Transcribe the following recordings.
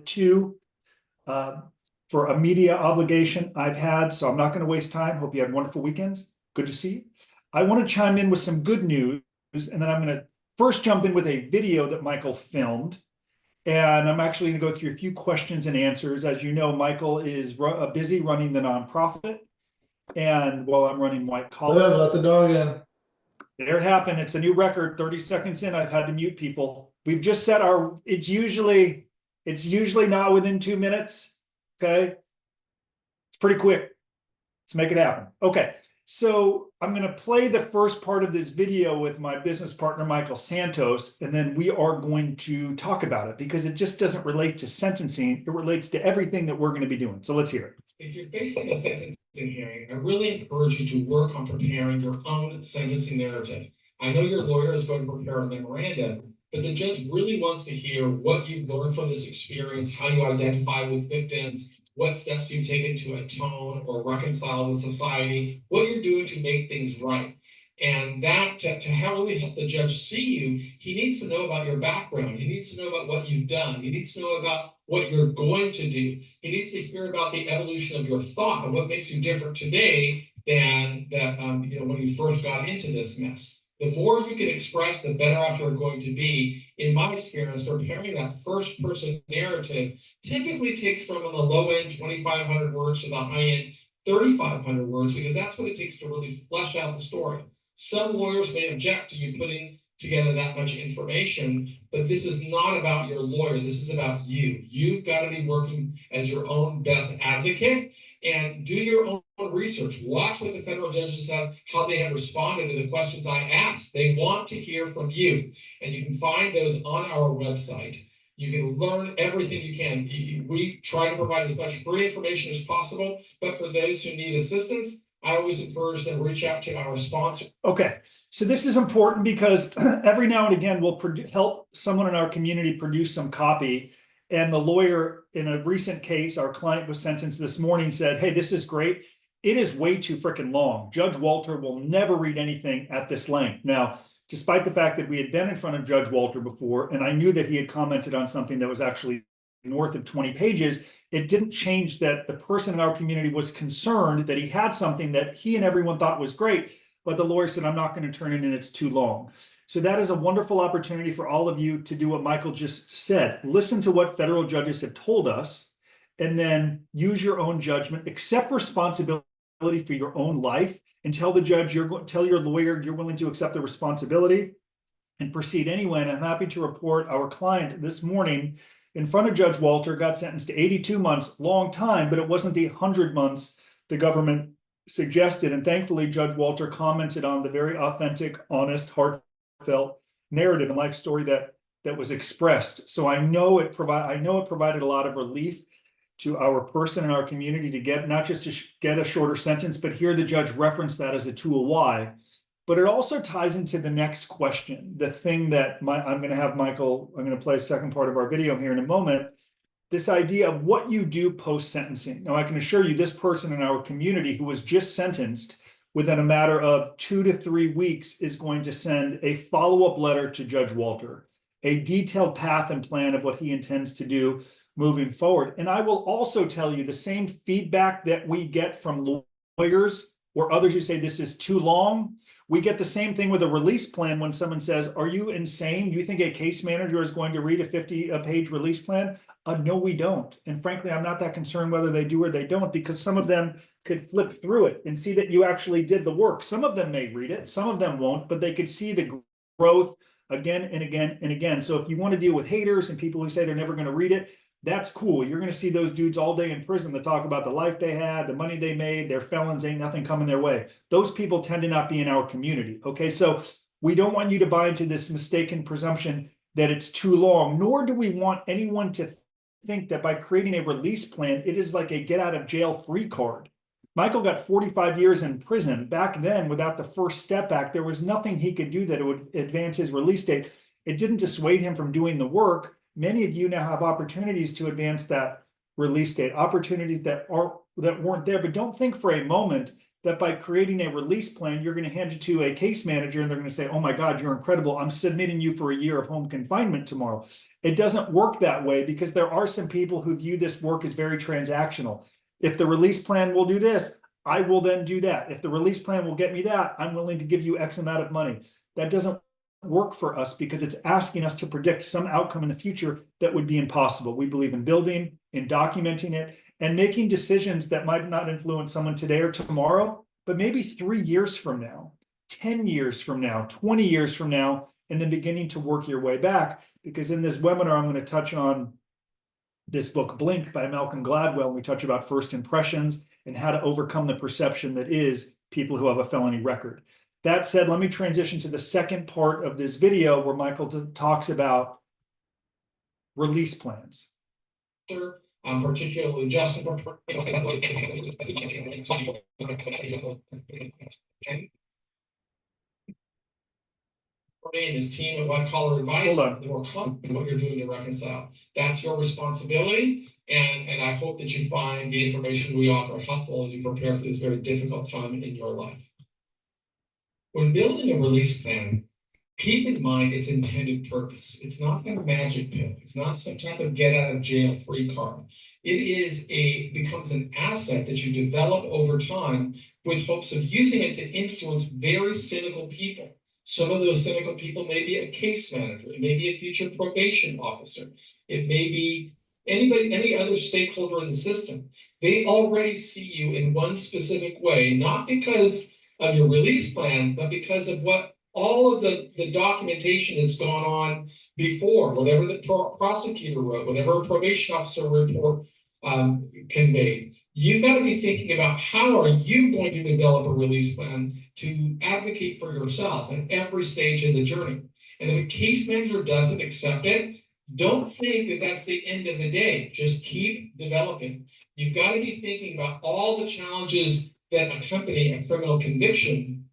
two for a media obligation I've had, so I'm not going to waste time. Hope you had wonderful weekends. Good to see you. I want to chime in with some good news, and then I'm going to first jump in with a video that Michael filmed. And I'm actually going to go through a few questions and answers. As you know, Michael is busy running the nonprofit, and while I'm running White Collar. Let the dog in. There it happened. It's a new record. 30 seconds in, I've had to mute people. We've just set our, it's usually not within 2 minutes. Okay. It's pretty quick. Let's make it happen. Okay. So I'm going to play the first part of this video with my business partner, Michael Santos, and then we are going to talk about it because it just doesn't relate to sentencing. It relates to everything that we're going to be doing. So let's hear it. If you're facing a sentencing hearing, I really encourage you to work on preparing your own sentencing narrative. I know your lawyer is going to prepare a memorandum, but the judge really wants to hear what you've learned from this experience, how you identify with victims, what steps you've taken to atone or reconcile with society, what you're doing to make things right. And that to really help the judge see you, he needs to know about your background. He needs to know about what you've done. He needs to know about what you're going to do. He needs to hear about the evolution of your thought and what makes you different today than when you first got into this mess. The more you can express, the better off you're going to be. In my experience, preparing that first person narrative typically takes from on the low end 2,500 words to the high end 3,500 words, because that's what it takes to really flesh out the story. Some lawyers may object to you putting together that much information, but this is not about your lawyer. This is about you. You've got to be working as your own best advocate and do your own research. Watch what the federal judges have, how they have responded to the questions I asked. They want to hear from you, and you can find those on our website. You can learn everything you can. We try to provide as much free information as possible, but for those who need assistance, I always encourage them to reach out to our sponsor. Okay, so this is important because every now and again we'll help someone in our community produce some copy. And the lawyer in a recent case, our client was sentenced this morning, said, hey, this is great. It is way too freaking long. Judge Walter will never read anything at this length. Now, despite the fact that we had been in front of Judge Walter before, and I knew that he had commented on something that was actually north of 20 pages, it didn't change that the person in our community was concerned that he had something that he and everyone thought was great, but the lawyer said, I'm not going to turn it in, it's too long. So that is a wonderful opportunity for all of you to do what Michael just said. Listen to what federal judges have told us, and then use your own judgment, accept responsibility for your own life, and tell the judge, tell your lawyer you're willing to accept the responsibility and proceed anyway. And I'm happy to report our client this morning in front of Judge Walter got sentenced to 82 months, long time, but it wasn't the 100 months the government suggested. And thankfully, Judge Walter commented on the very authentic, honest, heartfelt narrative and life story that was expressed. So I know it provided a lot of relief to our person in our community to get, not just to get a shorter sentence, but hear the judge reference that as a tool why. But it also ties into the next question, the thing that I'm going to have Michael, I'm going to play a second part of our video here in a moment, this idea of what you do post-sentencing. Now, I can assure you this person in our community who was just sentenced within a matter of 2 to 3 weeks is going to send a follow-up letter to Judge Walter, a detailed path and plan of what he intends to do moving forward. And I will also tell you the same feedback that we get from lawyers or others who say this is too long. We get the same thing with a release plan when someone says, are you insane? Do you think a case manager is going to read a 50-page release plan? No, we don't. And frankly, I'm not that concerned whether they do or they don't, because some of them could flip through it and see that you actually did the work. Some of them may read it, some of them won't, but they could see the growth again and again and again. So if you want to deal with haters and people who say they're never going to read it, that's cool. You're going to see those dudes all day in prison that talk about the life they had, the money they made, their felons, ain't nothing coming their way. Those people tend to not be in our community. Okay, so we don't want you to buy into this mistaken presumption that it's too long, nor do we want anyone to think that by creating a release plan, it is like a get out of jail free card. Michael got 45 years in prison. Back then, without the First Step Act, there was nothing he could do that would advance his release date. It didn't dissuade him from doing the work. Many of you now have opportunities to advance that release date, opportunities that weren't there. But don't think for a moment that by creating a release plan, you're going to hand it to a case manager and they're going to say, oh my God, you're incredible. I'm submitting you for a year of home confinement tomorrow. It doesn't work that way because there are some people who view this work as very transactional. If the release plan will do this, I will then do that. If the release plan will get me that, I'm willing to give you X amount of money. That doesn't work for us because it's asking us to predict some outcome in the future that would be impossible. We believe in building, in documenting it, and making decisions that might not influence someone today or tomorrow, but maybe 3 years from now, 10 years from now, 20 years from now, and then beginning to work your way back. Because in this webinar, I'm going to touch on this book, Blink by Malcolm Gladwell, and we touch about first impressions and how to overcome the perception that is people who have a felony record. That said, let me transition to the second part of this video where Michael talks about release plans. Particularly Justin. And his team of white collar advice, the more confident what you're doing to reconcile. That's your responsibility. And I hope that you find the information we offer helpful as you prepare for this very difficult time in your life. When building a release plan, keep in mind its intended purpose. It's not a magic pill. It's not some type of get out of jail free card. It becomes an asset that you develop over time with hopes of using it to influence very cynical people. Some of those cynical people may be a case manager. It may be a future probation officer. It may be any other stakeholder in the system. They already see you in one specific way, not because of your release plan, but because of what all of the documentation that's gone on before, whatever the prosecutor wrote, whatever a probation officer report conveyed. You've got to be thinking about how are you going to develop a release plan to advocate for yourself at every stage in the journey. And if a case manager doesn't accept it, don't think that that's the end of the day. Just keep developing. You've got to be thinking about all the challenges that accompany a criminal conviction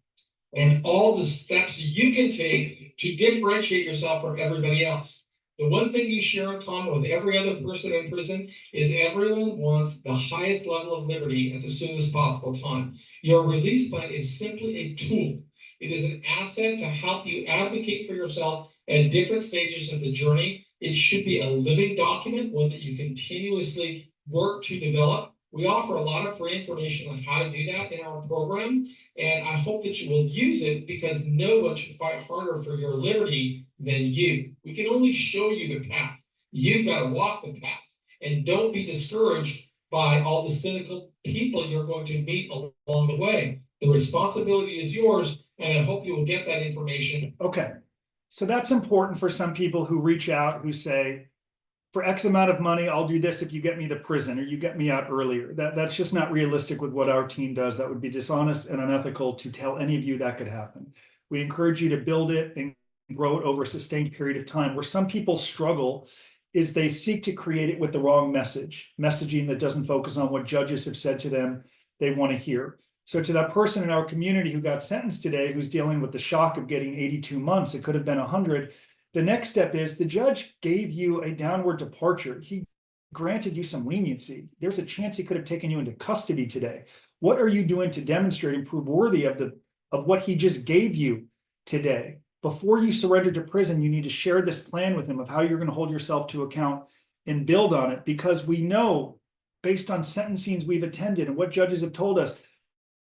and all the steps you can take to differentiate yourself from everybody else. The one thing you share in common with every other person in prison is everyone wants the highest level of liberty at the soonest possible time. Your release plan is simply a tool. It is an asset to help you advocate for yourself at different stages of the journey. It should be a living document, one that you continuously work to develop. We offer a lot of free information on how to do that in our program, and I hope that you will use it because no one should fight harder for your liberty than you. We can only show you the path. You've got to walk the path, and don't be discouraged by all the cynical people you're going to meet along the way. The responsibility is yours, and I hope you will get that information. Okay, so that's important for some people who reach out who say, for X amount of money, I'll do this if you get me the prison or you get me out earlier. That's just not realistic with what our team does. That would be dishonest and unethical to tell any of you that could happen. We encourage you to build it and grow it over a sustained period of time. Where some people struggle is they seek to create it with the wrong messaging that doesn't focus on what judges have said to them they want to hear. So to that person in our community who got sentenced today, who's dealing with the shock of getting 82 months, it could have been 100. The next step is the judge gave you a downward departure. He granted you some leniency. There's a chance he could have taken you into custody today. What are you doing to demonstrate and prove worthy of what he just gave you today? Before you surrender to prison, you need to share this plan with him of how you're going to hold yourself to account and build on it, because we know, based on sentencings we've attended and what judges have told us,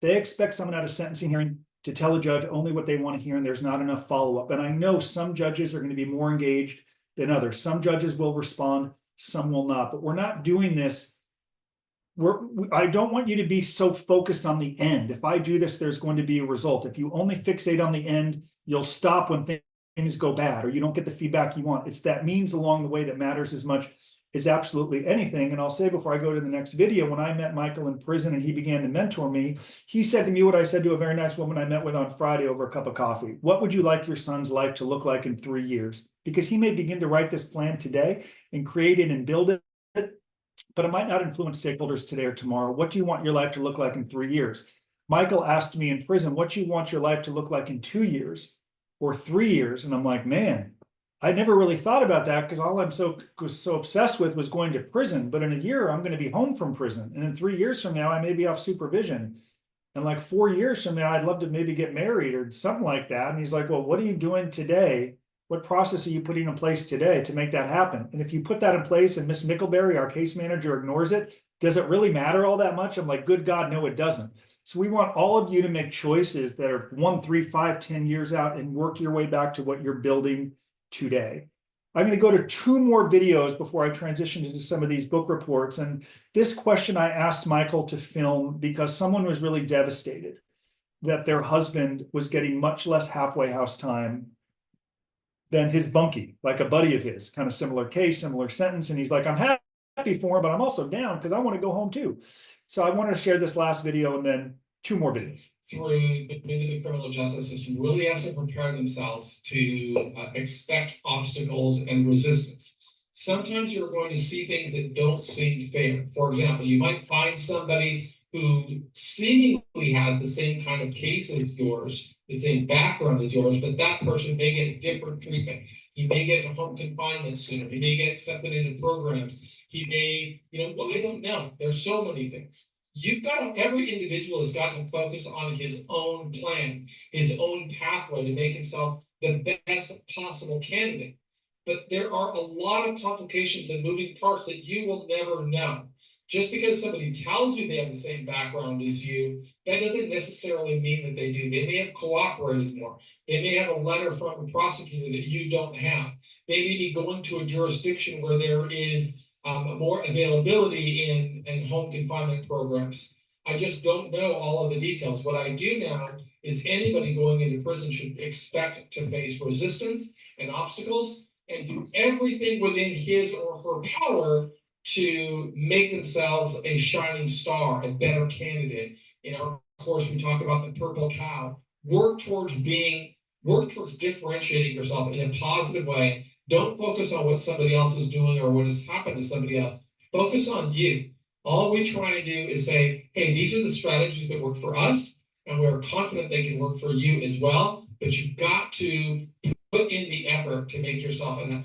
they expect someone at a sentencing hearing to tell a judge only what they want to hear, and there's not enough follow-up. And I know some judges are going to be more engaged than others. Some judges will respond, some will not. But we're not doing this. I don't want you to be so focused on the end. If I do this, there's going to be a result. If you only fixate on the end, you'll stop when things go bad or you don't get the feedback you want. It's that means along the way that matters as much as absolutely anything. And I'll say before I go to the next video, when I met Michael in prison and he began to mentor me, he said to me what I said to a very nice woman I met with on Friday over a cup of coffee. What would you like your son's life to look like in 3 years? Because he may begin to write this plan today and create it and build it, but it might not influence stakeholders today or tomorrow. What do you want your life to look like in 3 years? Michael asked me in prison, what do you want your life to look like in 2 years or 3 years? And I'm like, man, I never really thought about that because all was so obsessed with was going to prison. But in a year, I'm going to be home from prison. And in 3 years from now, I may be off supervision. And like 4 years from now, I'd love to maybe get married or something like that. And he's like, well, what are you doing today? What process are you putting in place today to make that happen? And if you put that in place and Miss Mickleberry, our case manager, ignores it, does it really matter all that much? I'm like, good God, no, it doesn't. So we want all of you to make choices that are 1, 3, 5, 10 years out and work your way back to what you're building today. I'm going to go to 2 more videos before I transition into some of these book reports. And this question I asked Michael to film because someone was really devastated that their husband was getting much less halfway house time than his bunkie, like a buddy of his, kind of similar case, similar sentence. And he's like, I'm happy for him, but I'm also down because I want to go home too. So I wanted to share this last video and then 2 more videos. Through the criminal justice system really have to prepare themselves to expect obstacles and resistance. Sometimes you're going to see things that don't seem fair. For example, you might find somebody who seemingly has the same kind of case as yours, the same background as yours, but that person may get different treatment. He may get to home confinement sooner. He may get accepted into programs. He may, well, I don't know. There's so many things. Every individual has got to focus on his own plan, his own pathway to make himself the best possible candidate. But there are a lot of complications and moving parts that you will never know. Just because somebody tells you they have the same background as you, that doesn't necessarily mean that they do. They may have cooperated more. They may have a letter from a prosecutor that you don't have. They may be going to a jurisdiction where there is more availability in home confinement programs. I just don't know all of the details. What I do know is anybody going into prison should expect to face resistance and obstacles and do everything within his or her power to make themselves a shining star, a better candidate. In our course, we talk about the purple cow. Work towards differentiating yourself in a positive way. Don't focus on what somebody else is doing or what has happened to somebody else. Focus on you. All we try to do is say, hey, these are the strategies that work for us, and we're confident they can work for you as well. But you've got to put in the effort to make yourself an.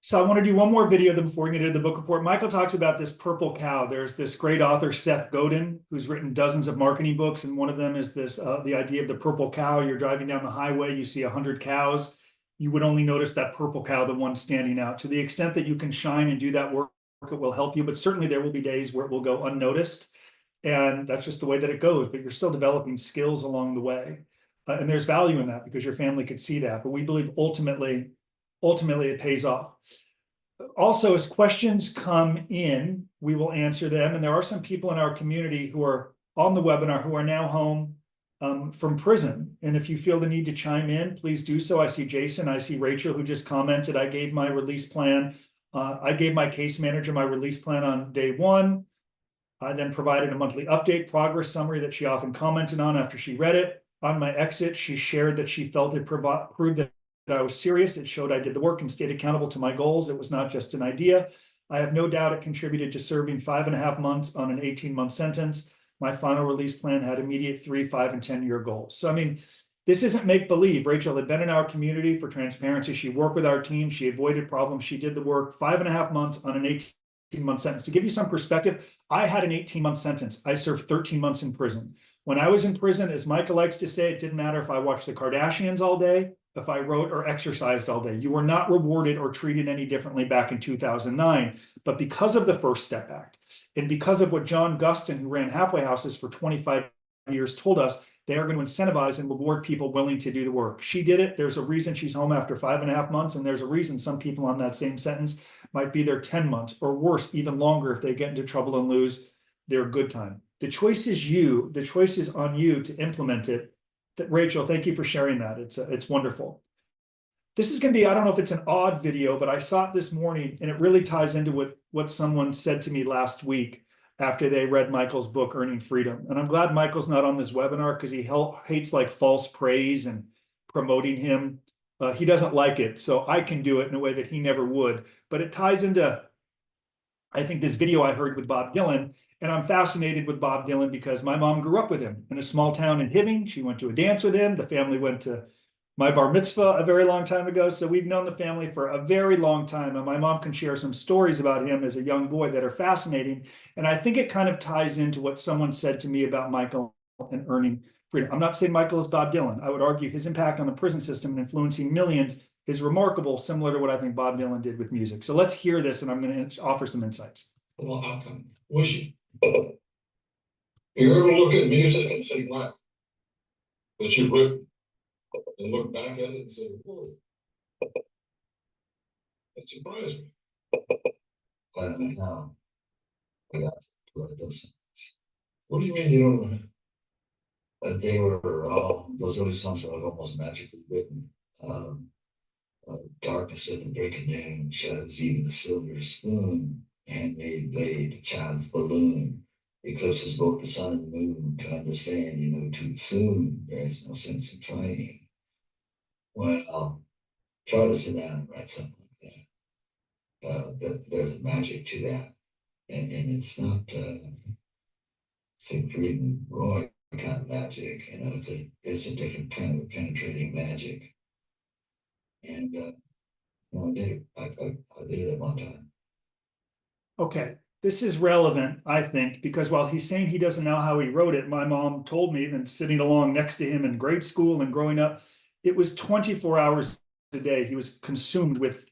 So I want to do one more video before we get into the book report. Michael talks about this purple cow. There's this great author, Seth Godin, who's written dozens of marketing books. And one of them is this, the idea of the purple cow. You're driving down the highway, you see 100 cows. You would only notice that purple cow, the one standing out. To the extent that you can shine and do that work, it will help you. But certainly there will be days where it will go unnoticed. And that's just the way that it goes. But you're still developing skills along the way. And there's value in that because your family could see that. But we believe ultimately it pays off. Also, as questions come in, we will answer them. And there are some people in our community who are on the webinar who are now home from prison. And if you feel the need to chime in, please do so. I see Jason, I see Rachel, who just commented, I gave my release plan. I gave my case manager my release plan on day 1. I then provided a monthly update progress summary that she often commented on after she read it. On my exit, she shared that she felt it proved that I was serious. It showed I did the work and stayed accountable to my goals. It was not just an idea. I have no doubt it contributed to serving 5.5 months on an 18-month sentence. My final release plan had immediate 3, 5, and 10-year goals. So, I mean, this isn't make-believe. Rachel had been in our community for transparency. She worked with our team. She avoided problems. She did the work. 5.5 months on an 18-month sentence. To give you some perspective, I had an 18-month sentence. I served 13 months in prison. When I was in prison, as Michael likes to say, it didn't matter if I watched the Kardashians all day, if I wrote or exercised all day. You were not rewarded or treated any differently back in 2009. But because of the First Step Act, and because of what John Gustin, who ran halfway houses for 25 years, told us, they are going to incentivize and reward people willing to do the work. She did it. There's a reason she's home after 5.5 months, and there's a reason some people on that same sentence might be there 10 months, or worse, even longer if they get into trouble and lose their good time. The choice is you. The choice is on you to implement it. Rachel, thank you for sharing that. It's wonderful. This is going to be, I don't know if it's an odd video, but I saw it this morning, and it really ties into what someone said to me last week after they read Michael's book, Earning Freedom. And I'm glad Michael's not on this webinar because he hates like false praise and promoting him. He doesn't like it, so I can do it in a way that he never would. But it ties into, I think, this video I heard with Bob Dylan. And I'm fascinated with Bob Dylan because my mom grew up with him in a small town in Hibbing. She went to a dance with him. The family went to my bar mitzvah a very long time ago. So we've known the family for a very long time. And my mom can share some stories about him as a young boy that are fascinating. And I think it kind of ties into what someone said to me about Michael and earning freedom. I'm not saying Michael is Bob Dylan. I would argue his impact on the prison system and influencing millions is remarkable, similar to what I think Bob Dylan did with music. So let's hear this, and I'm going to offer some insights. Well, outcome. Wishing. You ever look at music and say, wow, that you've written, and look back at it and say, whoa, that surprised me. I don't know how I got to write those songs. What do you mean you don't know? They were, those early songs were like almost magically written. Darkness at the break of noon, shadows even the silver spoon, handmade blade, a child's balloon, eclipses both the sun and moon, to understand you know too soon, there is no sense in trying. Well, try to sit down and write something like that. There's a magic to that, and it's not Siegfried and Roy kind of magic, you know, it's a different kind of penetrating magic. And no, I did it. I did it at one time. Okay, this is relevant, I think, because while he's saying he doesn't know how he wrote it, my mom told me that sitting along next to him in grade school and growing up, it was 24 hours a day. He was consumed with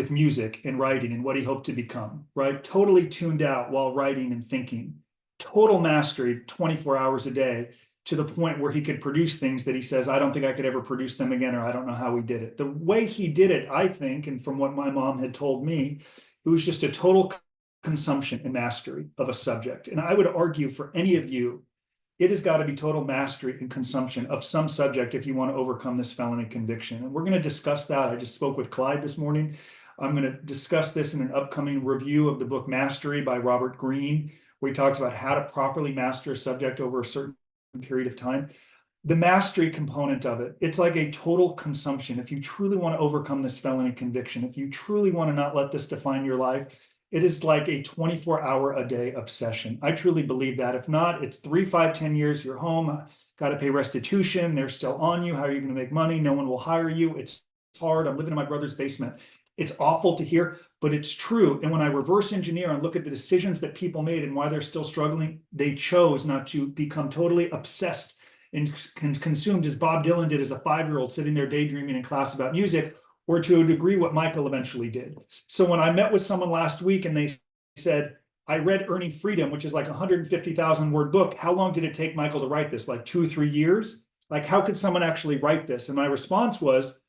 music and writing and what he hoped to become, right? Totally tuned out while writing and thinking. Total mastery, 24 hours a day, to the point where he could produce things that he says, I don't think I could ever produce them again, or I don't know how he did it. The way he did it, I think, and from what my mom had told me, it was just a total consumption and mastery of a subject. And I would argue for any of you, it has got to be total mastery and consumption of some subject if you want to overcome this felony conviction. And we're going to discuss that. I just spoke with Clyde this morning. I'm going to discuss this in an upcoming review of the book Mastery by Robert Greene, where he talks about how to properly master a subject over a certain period of time. The mastery component of it, it's like a total consumption. If you truly want to overcome this felony conviction, if you truly want to not let this define your life, it is like a 24-hour-a-day obsession. I truly believe that. If not, it's 3, 5, 10 years, you're home, got to pay restitution, they're still on you. How are you going to make money? No one will hire you. It's hard. I'm living in my brother's basement. It's awful to hear, but it's true. And when I reverse engineer and look at the decisions that people made and why they're still struggling, they chose not to become totally obsessed and consumed as Bob Dylan did as a 5-year-old sitting there daydreaming in class about music, or to a degree what Michael eventually did. So when I met with someone last week and they said, I read Earning Freedom, which is like a 150,000 word book. How long did it take Michael to write this? Like 2 or 3 years? Like, how could someone actually write this? And my response was,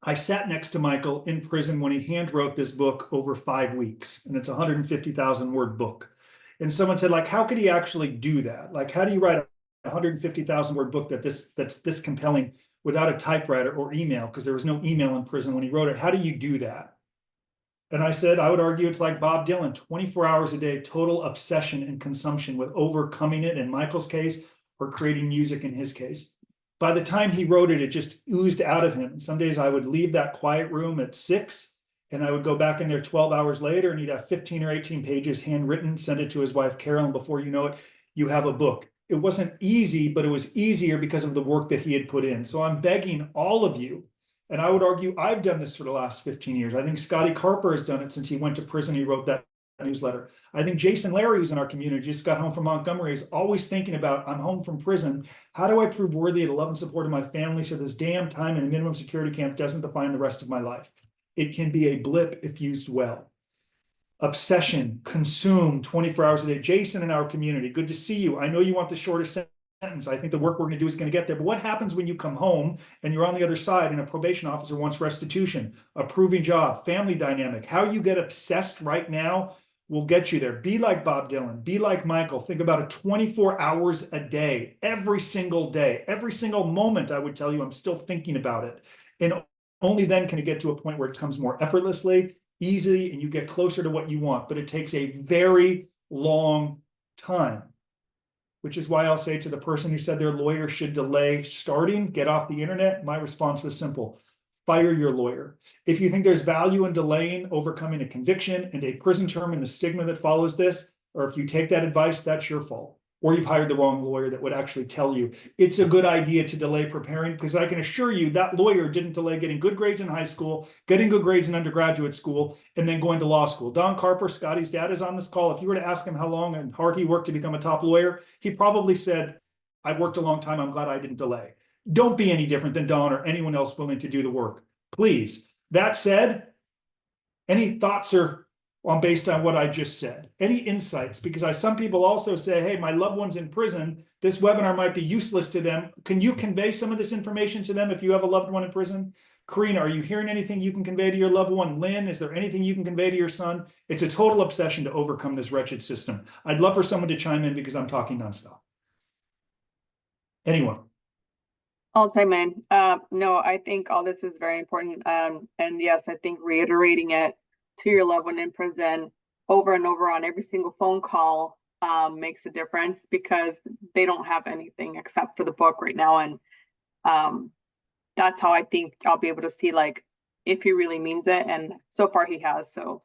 I sat next to Michael in prison when he hand wrote this book over 5 weeks, and it's a 150,000 word book. And someone said, like, how could he actually do that? Like, how do you write a 150,000 word book that's this compelling without a typewriter or email? Because there was no email in prison when he wrote it. How do you do that? And I said, I would argue it's like Bob Dylan, 24 hours a day, total obsession and consumption with overcoming it in Michael's case, or creating music in his case. By the time he wrote it, it just oozed out of him. And some days I would leave that quiet room at 6 and I would go back in there 12 hours later and he'd have 15 or 18 pages handwritten, send it to his wife, Carol, and before you know it, you have a book. It wasn't easy, but it was easier because of the work that he had put in. So I'm begging all of you, and I would argue I've done this for the last 15 years. I think Scotty Carper has done it since he went to prison. He wrote that newsletter. I think Jason Larry, who's in our community, just got home from Montgomery, is always thinking about, I'm home from prison. How do I prove worthy of the love and support of my family so this damn time in a minimum security camp doesn't define the rest of my life? It can be a blip if used well. Obsession, consume 24 hours a day. Jason in our community, good to see you. I know you want the shortest sentence. I think the work we're going to do is going to get there. But what happens when you come home and you're on the other side and a probation officer wants restitution, a proving job, family dynamic? How you get obsessed right now will get you there. Be like Bob Dylan. Be like Michael. Think about it 24 hours a day, every single day, every single moment. I would tell you, I'm still thinking about it. And only then can it get to a point where it comes more effortlessly, easy, and you get closer to what you want. But it takes a very long time, which is why I'll say to the person who said their lawyer should delay starting, get off the internet. My response was simple: fire your lawyer. If you think there's value in delaying overcoming a conviction and a prison term and the stigma that follows this, or if you take that advice, that's your fault. Or you've hired the wrong lawyer that would actually tell you it's a good idea to delay preparing, because I can assure you that lawyer didn't delay getting good grades in high school, getting good grades in undergraduate school, and then going to law school. Don Carper, Scotty's dad, is on this call. If you were to ask him how long and hard he worked to become a top lawyer, he probably said I've worked a long time. I'm glad I didn't delay. Don't be any different than Dawn or anyone else willing to do the work, please. That said, any thoughts are based on what I just said? Any insights? Because some people also say, hey, my loved one's in prison. This webinar might be useless to them. Can you convey some of this information to them if you have a loved one in prison? Greene, are you hearing anything you can convey to your loved one? Lynn, is there anything you can convey to your son? It's a total obsession to overcome this wretched system. I'd love for someone to chime in because I'm talking nonstop. Anyone? I'll chime in. No, I think all this is very important. And yes, I think reiterating it to your loved one in prison over and over on every single phone call makes a difference, because they don't have anything except for the book right now. And that's how I think I'll be able to see, like, if he really means it. And so far he has. So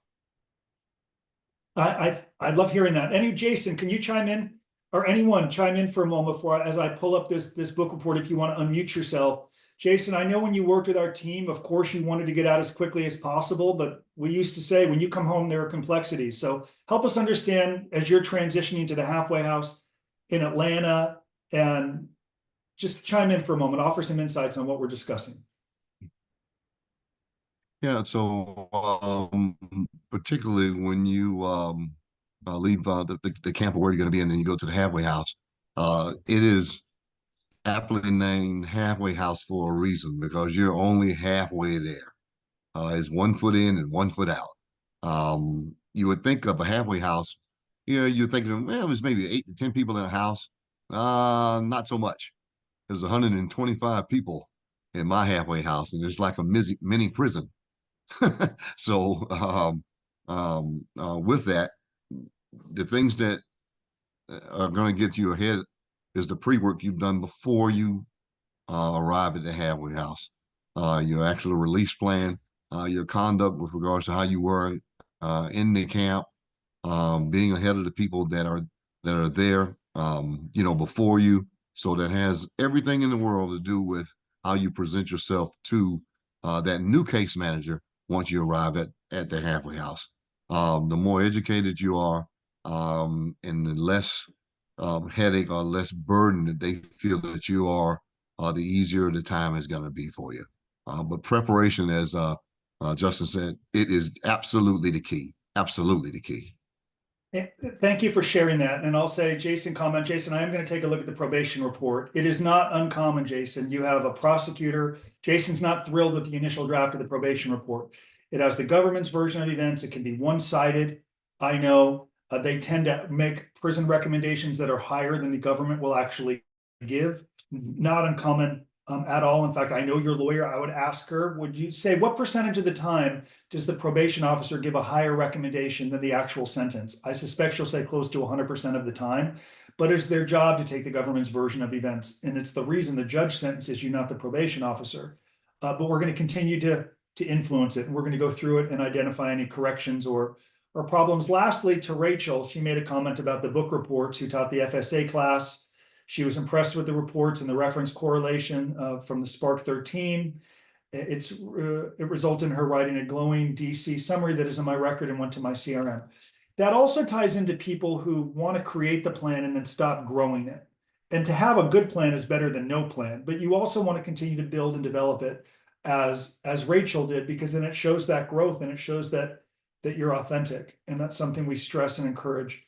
I love hearing that. Jason, can you chime in? Or anyone chime in for a moment as I pull up this book report, if you want to unmute yourself. Jason, I know when you worked with our team, of course, you wanted to get out as quickly as possible, but we used to say when you come home, there are complexities. So help us understand as you're transitioning to the halfway house in Atlanta, and just chime in for a moment, offer some insights on what we're discussing. Yeah, so particularly when you leave the camp where you're going to be in and you go to the halfway house, it is aptly named halfway house for a reason, because you're only halfway there. It's 1 foot in and 1 foot out. You would think of a halfway house, you're thinking, well, there's maybe 8 to 10 people in a house. Not so much. There's 125 people in my halfway house, and it's like a mini prison. So with that, the things that are going to get you ahead is the pre-work you've done before you arrive at the halfway house. Your actual release plan, your conduct with regards to how you were in the camp, being ahead of the people that are there, before you. So that has everything in the world to do with how you present yourself to that new case manager once you arrive at the halfway house. The more educated you are, and the less headache or less burden that they feel that you are, the easier the time is going to be for you. But preparation, as Justin said, it is absolutely the key. Absolutely the key. Thank you for sharing that. And I'll say, Jason, I am going to take a look at the probation report. It is not uncommon, Jason. You have a prosecutor. Jason's not thrilled with the initial draft of the probation report. It has the government's version of events. It can be one-sided. I know they tend to make prison recommendations that are higher than the government will actually give. Not uncommon at all. In fact, I know your lawyer. I would ask her, would you say what percentage of the time does the probation officer give a higher recommendation than the actual sentence? I suspect she'll say close to 100% of the time, but it's their job to take the government's version of events. And it's the reason the judge sentences you, not the probation officer. But we're going to continue to influence it. And we're going to go through it and identify any corrections or problems. Lastly, to Rachel, she made a comment about the book reports, who taught the FSA class. She was impressed with the reports and the reference correlation from the Spark 13. It resulted in her writing a glowing DC summary that is in my record and went to my CRM. That also ties into people who want to create the plan and then stop growing it. And to have a good plan is better than no plan, but you also want to continue to build and develop it as Rachel did, because then it shows that growth and it shows that you're authentic. And that's something we stress and encourage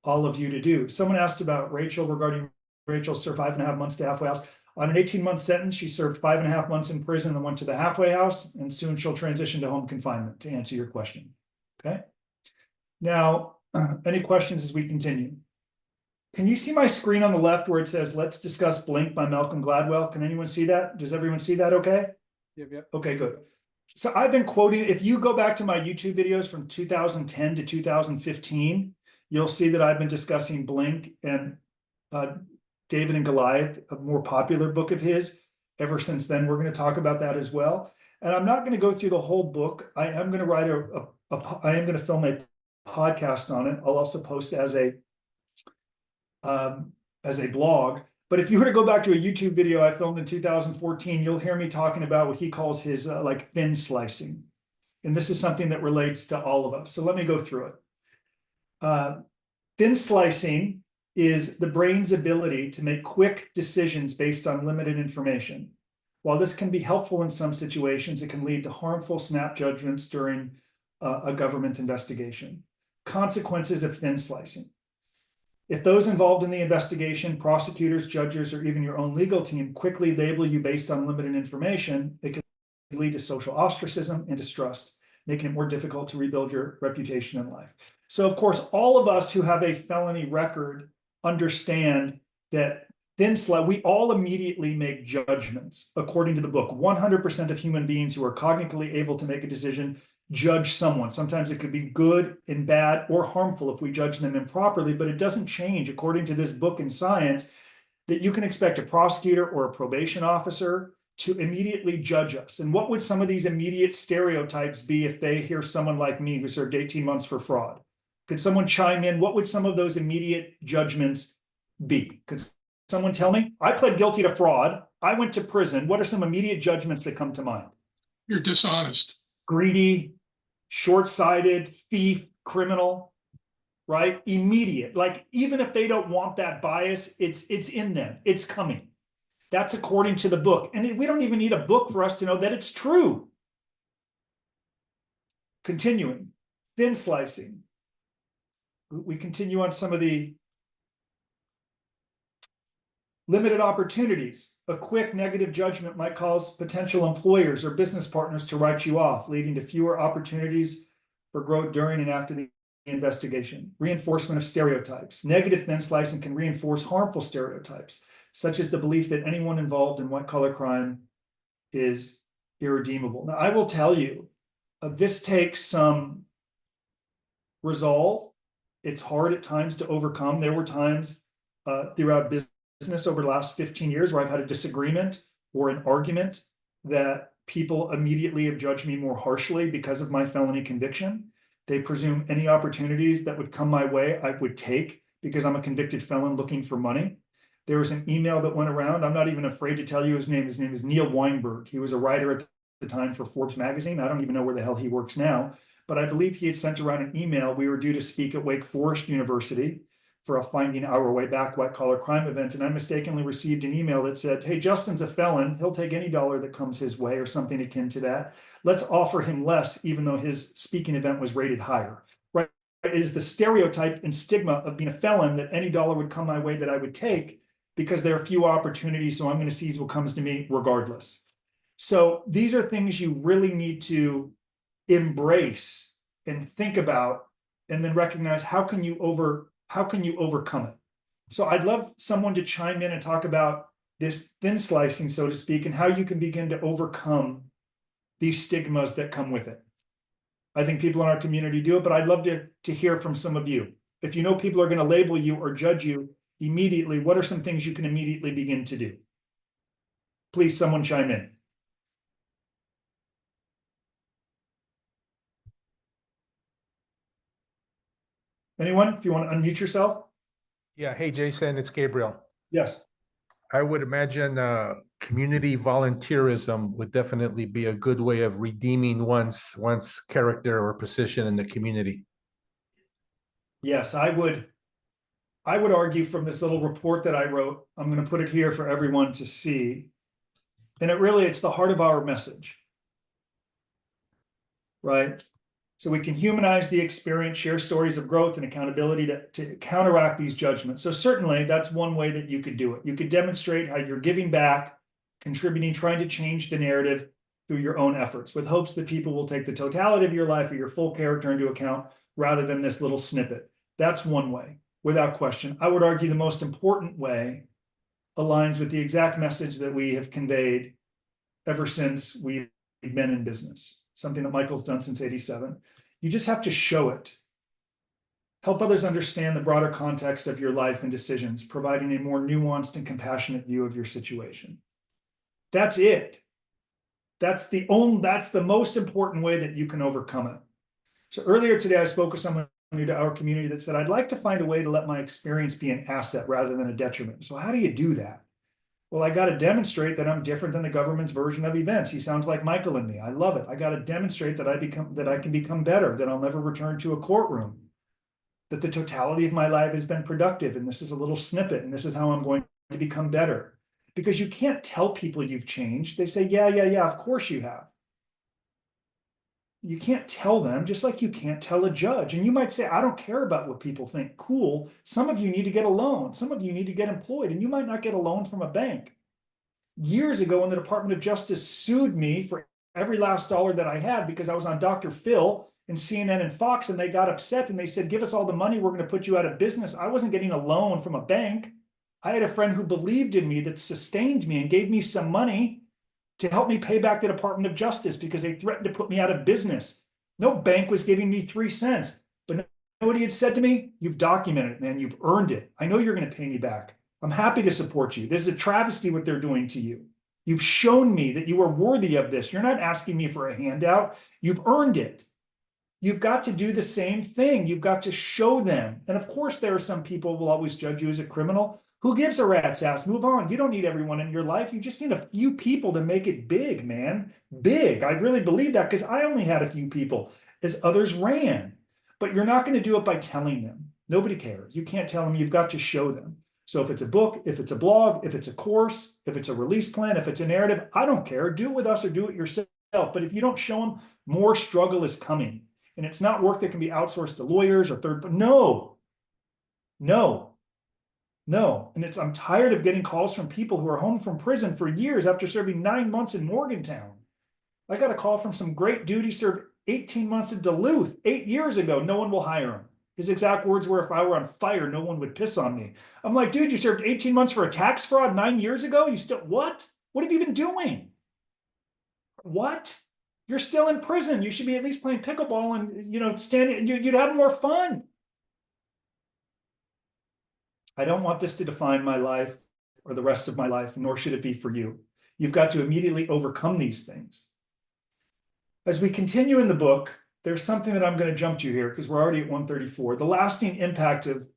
all of you to do. Someone asked about Rachel, regarding Rachel served 5.5 months to halfway house. On an 18-month sentence, she served 5.5 months in prison and went to the halfway house, and soon she'll transition to home confinement, to answer your question. Okay. Now, any questions as we continue? Can you see my screen on the left where it says, "Let's discuss Blink" by Malcolm Gladwell? Can anyone see that? Does everyone see that okay? Yep. Okay, good. So I've been quoting, if you go back to my YouTube videos from 2010 to 2015, you'll see that I've been discussing Blink and David and Goliath, a more popular book of his. Ever since then, we're going to talk about that as well. And I'm not going to go through the whole book. I am going to write I am going to film a podcast on it. I'll also post as a blog. But if you were to go back to a YouTube video I filmed in 2014, you'll hear me talking about what he calls his like thin slicing. And this is something that relates to all of us. So let me go through it. Thin slicing is the brain's ability to make quick decisions based on limited information. While this can be helpful in some situations, it can lead to harmful snap judgments during a government investigation. Consequences of thin slicing. If those involved in the investigation, prosecutors, judges, or even your own legal team quickly label you based on limited information, it can lead to social ostracism and distrust, making it more difficult to rebuild your reputation in life. So, of course, all of us who have a felony record understand that we all immediately make judgments according to the book. 100% of human beings who are cognitively able to make a decision judge someone. Sometimes it could be good and bad or harmful if we judge them improperly, but it doesn't change, according to this book in science, that you can expect a prosecutor or a probation officer to immediately judge us. And what would some of these immediate stereotypes be if they hear someone like me who served 18 months for fraud? Could someone chime in? What would some of those immediate judgments be? Could someone tell me? I pled guilty to fraud. I went to prison. What are some immediate judgments that come to mind? You're dishonest. Greedy, short-sighted, thief, criminal, right? Immediate. Like, even if they don't want that bias, it's in them. It's coming. That's according to the book. And we don't even need a book for us to know that it's true. Continuing. Thin slicing. We continue on some of the limited opportunities. A quick negative judgment might cause potential employers or business partners to write you off, leading to fewer opportunities for growth during and after the investigation. Reinforcement of stereotypes. Negative thin slicing can reinforce harmful stereotypes, such as the belief that anyone involved in white-collar crime is irredeemable. Now, I will tell you, this takes some resolve. It's hard at times to overcome. There were times throughout business over the last 15 years where I've had a disagreement or an argument that people immediately have judged me more harshly because of my felony conviction. They presume any opportunities that would come my way I would take because I'm a convicted felon looking for money. There was an email that went around. I'm not even afraid to tell you his name. His name is Neil Weinberg. He was a writer at the time for Forbes magazine. I don't even know where the hell he works now, but I believe he had sent around an email. We were due to speak at Wake Forest University for a Finding Our Way Back white-collar crime event, and I mistakenly received an email that said, hey, Justin's a felon. He'll take any dollar that comes his way, or something akin to that. Let's offer him less, even though his speaking event was rated higher. Right? It is the stereotype and stigma of being a felon that any dollar would come my way that I would take, because there are few opportunities, so I'm going to seize what comes to me regardless. So these are things you really need to embrace and think about, and then recognize how can you overcome it. So I'd love someone to chime in and talk about this thin slicing, so to speak, and how you can begin to overcome these stigmas that come with it. I think people in our community do it, but I'd love to hear from some of you. If you know people are going to label you or judge you immediately, what are some things you can immediately begin to do? Please, someone chime in. Anyone, if you want to unmute yourself? Yeah. Hey, Jason, it's Gabriel. Yes. I would imagine community volunteerism would definitely be a good way of redeeming one's character or position in the community. Yes, I would argue from this little report that I wrote, I'm going to put it here for everyone to see. And it's the heart of our message, right? So we can humanize the experience, share stories of growth and accountability to counteract these judgments. So certainly that's one way that you could do it. You could demonstrate how you're giving back, contributing, trying to change the narrative through your own efforts, with hopes that people will take the totality of your life or your full character into account rather than this little snippet. That's one way, without question. I would argue the most important way aligns with the exact message that we have conveyed ever since we've been in business. Something that Michael's done since '87. You just have to show it. Help others understand the broader context of your life and decisions, providing a more nuanced and compassionate view of your situation. That's it. That's the most important way that you can overcome it. So earlier today, I spoke with someone new to our community that said, I'd like to find a way to let my experience be an asset rather than a detriment. So how do you do that? Well, I got to demonstrate that I'm different than the government's version of events. He sounds like Michael and me. I love it. I got to demonstrate that I can become better, that I'll never return to a courtroom. that the totality of my life has been productive, and this is a little snippet, and this is how I'm going to become better. Because you can't tell people you've changed. They say, yeah, of course you have. You can't tell them, just like you can't tell a judge. And you might say, I don't care about what people think. Cool. Some of you need to get a loan. Some of you need to get employed, and you might not get a loan from a bank. Years ago, when the Department of Justice sued me for every last dollar that I had because I was on Dr. Phil and CNN and Fox, and they got upset and they said, give us all the money, we're going to put you out of business. I wasn't getting a loan from a bank. I had a friend who believed in me, that sustained me and gave me some money to help me pay back the Department of Justice because they threatened to put me out of business. No bank was giving me 3 cents. But you know what he had said to me? You've documented it, man. You've earned it. I know you're going to pay me back. I'm happy to support you. This is a travesty what they're doing to you. You've shown me that you are worthy of this. You're not asking me for a handout. You've earned it. You've got to do the same thing. You've got to show them. And of course, there are some people who will always judge you as a criminal. Who gives a rat's ass? Move on. You don't need everyone in your life. You just need a few people to make it big, man. Big. I really believe that because I only had a few people as others ran. But you're not going to do it by telling them. Nobody cares. You can't tell them. You've got to show them. So if it's a book, if it's a blog, if it's a course, if it's a release plan, if it's a narrative, I don't care. Do it with us or do it yourself. But if you don't show them, more struggle is coming. And it's not work that can be outsourced to lawyers or third, but no. And I'm tired of getting calls from people who are home from prison for years after serving 9 months in Morgantown. I got a call from some great dude. He served 18 months in Duluth 8 years ago. No one will hire him. His exact words were, if I were on fire, no one would piss on me. I'm like, dude, you served 18 months for a tax fraud 9 years ago? You still, what? What have you been doing? What? You're still in prison. You should be at least playing pickleball and, standing, you'd have more fun. I don't want this to define my life or the rest of my life, nor should it be for you. You've got to immediately overcome these things. As we continue in the book, there's something that I'm going to jump to here because we're already at 134. The lasting impact of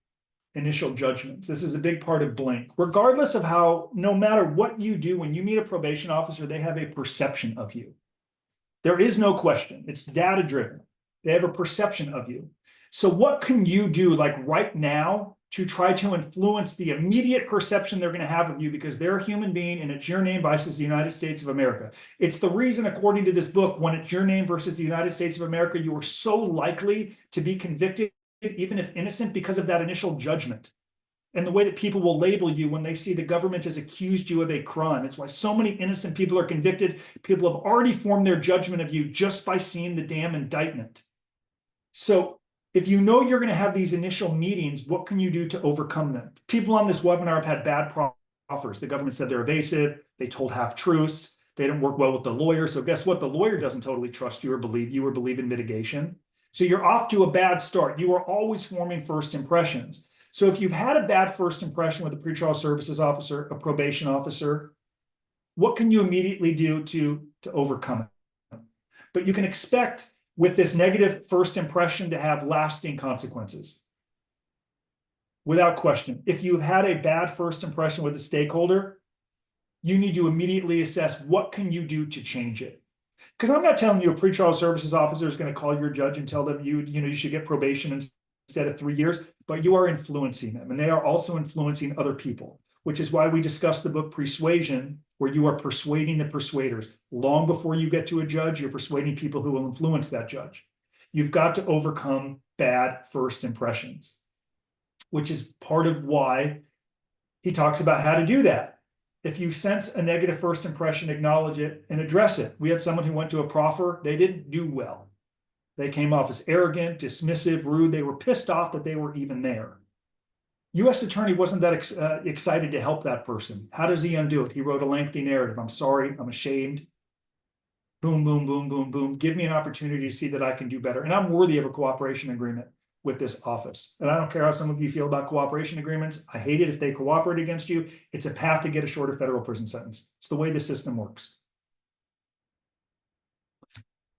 initial judgments. This is a big part of Blink. Regardless of how, no matter what you do, when you meet a probation officer, they have a perception of you. There is no question. It's data driven. They have a perception of you. So what can you do like right now to try to influence the immediate perception they're going to have of you, because they're a human being and it's your name versus the United States of America. It's the reason, according to this book, when it's your name versus the United States of America, you are so likely to be convicted, even if innocent, because of that initial judgment and the way that people will label you when they see the government has accused you of a crime. It's why so many innocent people are convicted. People have already formed their judgment of you just by seeing the damn indictment. So if you know you're going to have these initial meetings, what can you do to overcome them? People on this webinar have had bad proffers. The government said they're evasive. They told half-truths. They didn't work well with the lawyer. So guess what? The lawyer doesn't totally trust you or believe in mitigation. So you're off to a bad start. You are always forming first impressions. So if you've had a bad first impression with a pretrial services officer, a probation officer, what can you immediately do to overcome it? But you can expect with this negative first impression to have lasting consequences. Without question. If you've had a bad first impression with a stakeholder, you need to immediately assess what can you do to change it. Because I'm not telling you a pretrial services officer is going to call your judge and tell them you should get probation instead of 3 years, but you are influencing them, and they are also influencing other people, which is why we discussed the book Persuasion, where you are persuading the persuaders. Long before you get to a judge, you're persuading people who will influence that judge. You've got to overcome bad first impressions, which is part of why he talks about how to do that. If you sense a negative first impression, acknowledge it and address it. We had someone who went to a proffer. They didn't do well. They came off as arrogant, dismissive, rude. They were pissed off that they were even there. U.S. attorney wasn't that excited to help that person. How does he undo it? He wrote a lengthy narrative. I'm sorry. I'm ashamed. Boom, boom, boom, boom, boom. Give me an opportunity to see that I can do better. And I'm worthy of a cooperation agreement with this office. And I don't care how some of you feel about cooperation agreements. I hate it if they cooperate against you. It's a path to get a shorter federal prison sentence. It's the way the system works.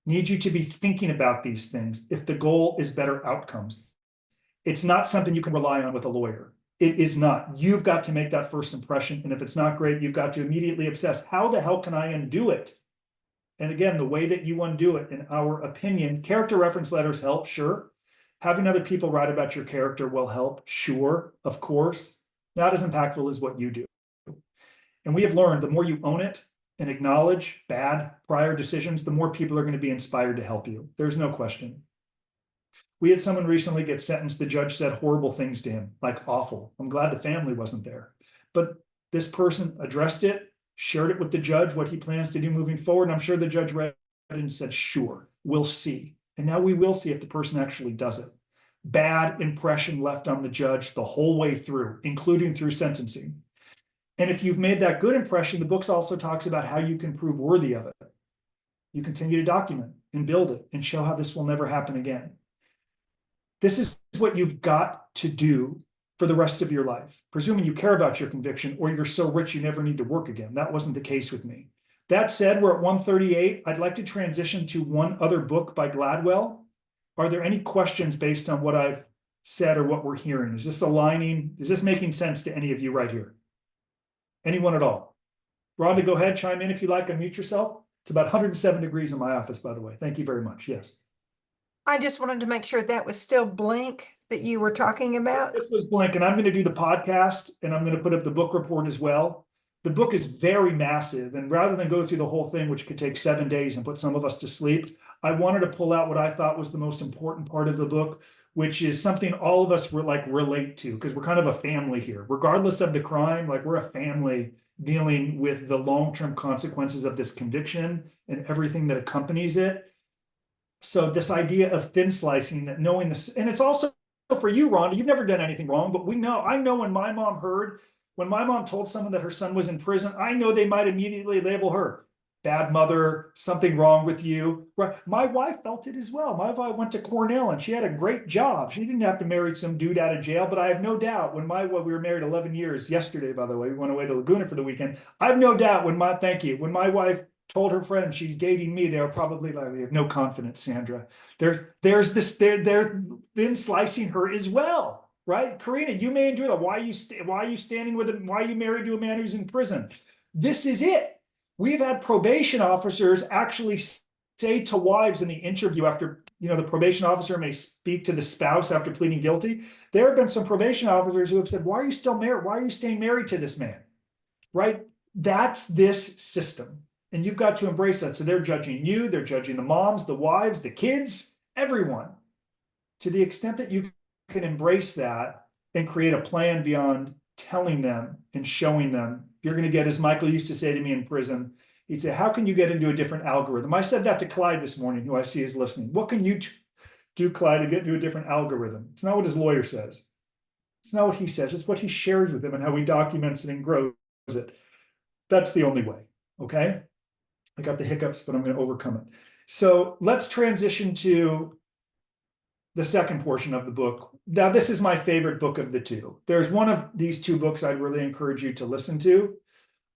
Need you to be thinking about these things if the goal is better outcomes. It's not something you can rely on with a lawyer. It is not. You've got to make that first impression. And if it's not great, you've got to immediately obsess, how the hell can I undo it? And again, the way that you undo it, in our opinion, character reference letters help, sure. Having other people write about your character will help, sure, of course. Not as impactful as what you do. And we have learned the more you own it and acknowledge bad prior decisions, the more people are going to be inspired to help you. There's no question. We had someone recently get sentenced. The judge said horrible things to him, like awful. I'm glad the family wasn't there. But this person addressed it, shared it with the judge, what he plans to do moving forward. And I'm sure the judge read it and said, sure, we'll see. And now we will see if the person actually does it. Bad impression left on the judge the whole way through, including through sentencing. And if you've made that good impression, the book also talks about how you can prove worthy of it. You continue to document and build it and show how this will never happen again. This is what you've got to do for the rest of your life, presuming you care about your conviction or you're so rich you never need to work again. That wasn't the case with me. That said, we're at 138. I'd like to transition to one other book by Gladwell. Are there any questions based on what I've said or what we're hearing? Is this aligning? Is this making sense to any of you right here? Anyone at all? Rhonda, go ahead, chime in if you like, unmute yourself. It's about 107 degrees in my office, by the way. Thank you very much. Yes. I just wanted to make sure that was still blank that you were talking about. This was blank, and I'm going to do the podcast and I'm going to put up the book report as well. The book is very massive, and rather than go through the whole thing, which could take 7 days and put some of us to sleep, I wanted to pull out what I thought was the most important part of the book, which is something all of us were like relate to, because we're kind of a family here, regardless of the crime. Like, we're a family dealing with the long-term consequences of this conviction and everything that accompanies it. So this idea of thin slicing, that knowing this, and it's also for you, Rhonda, you've never done anything wrong, but I know when my mom told someone that her son was in prison, I know they might immediately label her bad mother, something wrong with you. My wife felt it as well. My wife went to Cornell and she had a great job. She didn't have to marry some dude out of jail, but I have no doubt when we were married 11 years yesterday, by the way, we went away to Laguna for the weekend. I have no doubt when my wife told her friend she's dating me, they were probably like, we have no confidence, Sandra. They're then slicing her as well, right? Karina, you may enjoy that. Why are you standing with him? Why are you married to a man who's in prison? This is it. We've had probation officers actually say to wives in the interview after, the probation officer may speak to the spouse after pleading guilty. There have been some probation officers who have said, why are you still married? Why are you staying married to this man? Right? That's this system. And you've got to embrace that. So they're judging you, they're judging the moms, the wives, the kids, everyone. To the extent that you can embrace that and create a plan beyond telling them and showing them, you're going to get, as Michael used to say to me in prison, he'd say, how can you get into a different algorithm? I said that to Clyde this morning, who I see is listening. What can you do, Clyde, to get into a different algorithm? It's not what his lawyer says. It's not what he says. It's what he shares with him and how he documents it and grows it. That's the only way. Okay. I got the hiccups, but I'm going to overcome it. So let's transition to the second portion of the book. Now, this is my favorite book of the two. There's one of these two books I'd really encourage you to listen to.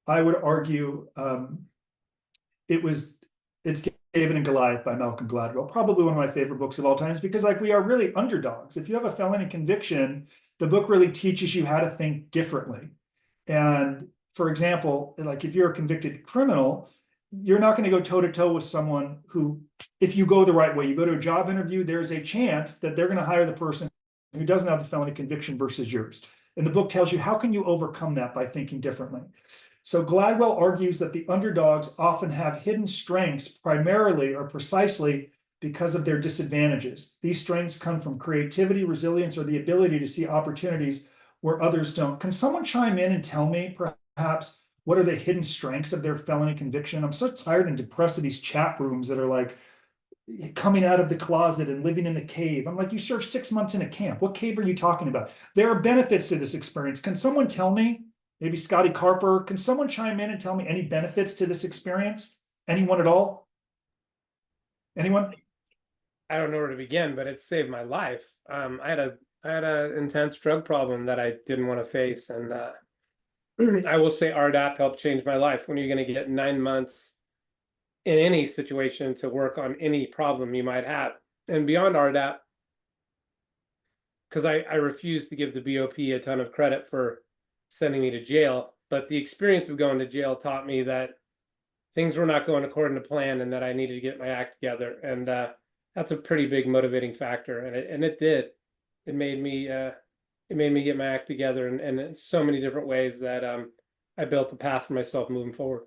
I would argue it's David and Goliath by Malcolm Gladwell, probably one of my favorite books of all times, because we are really underdogs. If you have a felony conviction, the book really teaches you how to think differently. And for example, if you're a convicted criminal, you're not going to go toe-to-toe with someone who, if you go the right way, you go to a job interview, there's a chance that they're going to hire the person who doesn't have the felony conviction versus yours. And the book tells you, how can you overcome that by thinking differently? So Gladwell argues that the underdogs often have hidden strengths primarily or precisely because of their disadvantages. These strengths come from creativity, resilience, or the ability to see opportunities where others don't. Can someone chime in and tell me, perhaps, what are the hidden strengths of their felony conviction? I'm so tired and depressed of these chat rooms that are like coming out of the closet and living in the cave. I'm like, you served 6 months in a camp. What cave are you talking about? There are benefits to this experience. Can someone tell me, maybe Scotty Carper, can someone chime in and tell me any benefits to this experience? Anyone at all? Anyone? I don't know where to begin, but it saved my life. I had a intense drug problem that I didn't want to face, and I will say RDAP helped change my life. When you're going to get 9 months in any situation to work on any problem you might have, and beyond RDAP, because I refuse to give the BOP a ton of credit for sending me to jail, but the experience of going to jail taught me that things were not going according to plan and that I needed to get my act together. And that's a pretty big motivating factor. And it did. It made me get my act together and in so many different ways that I built a path for myself moving forward.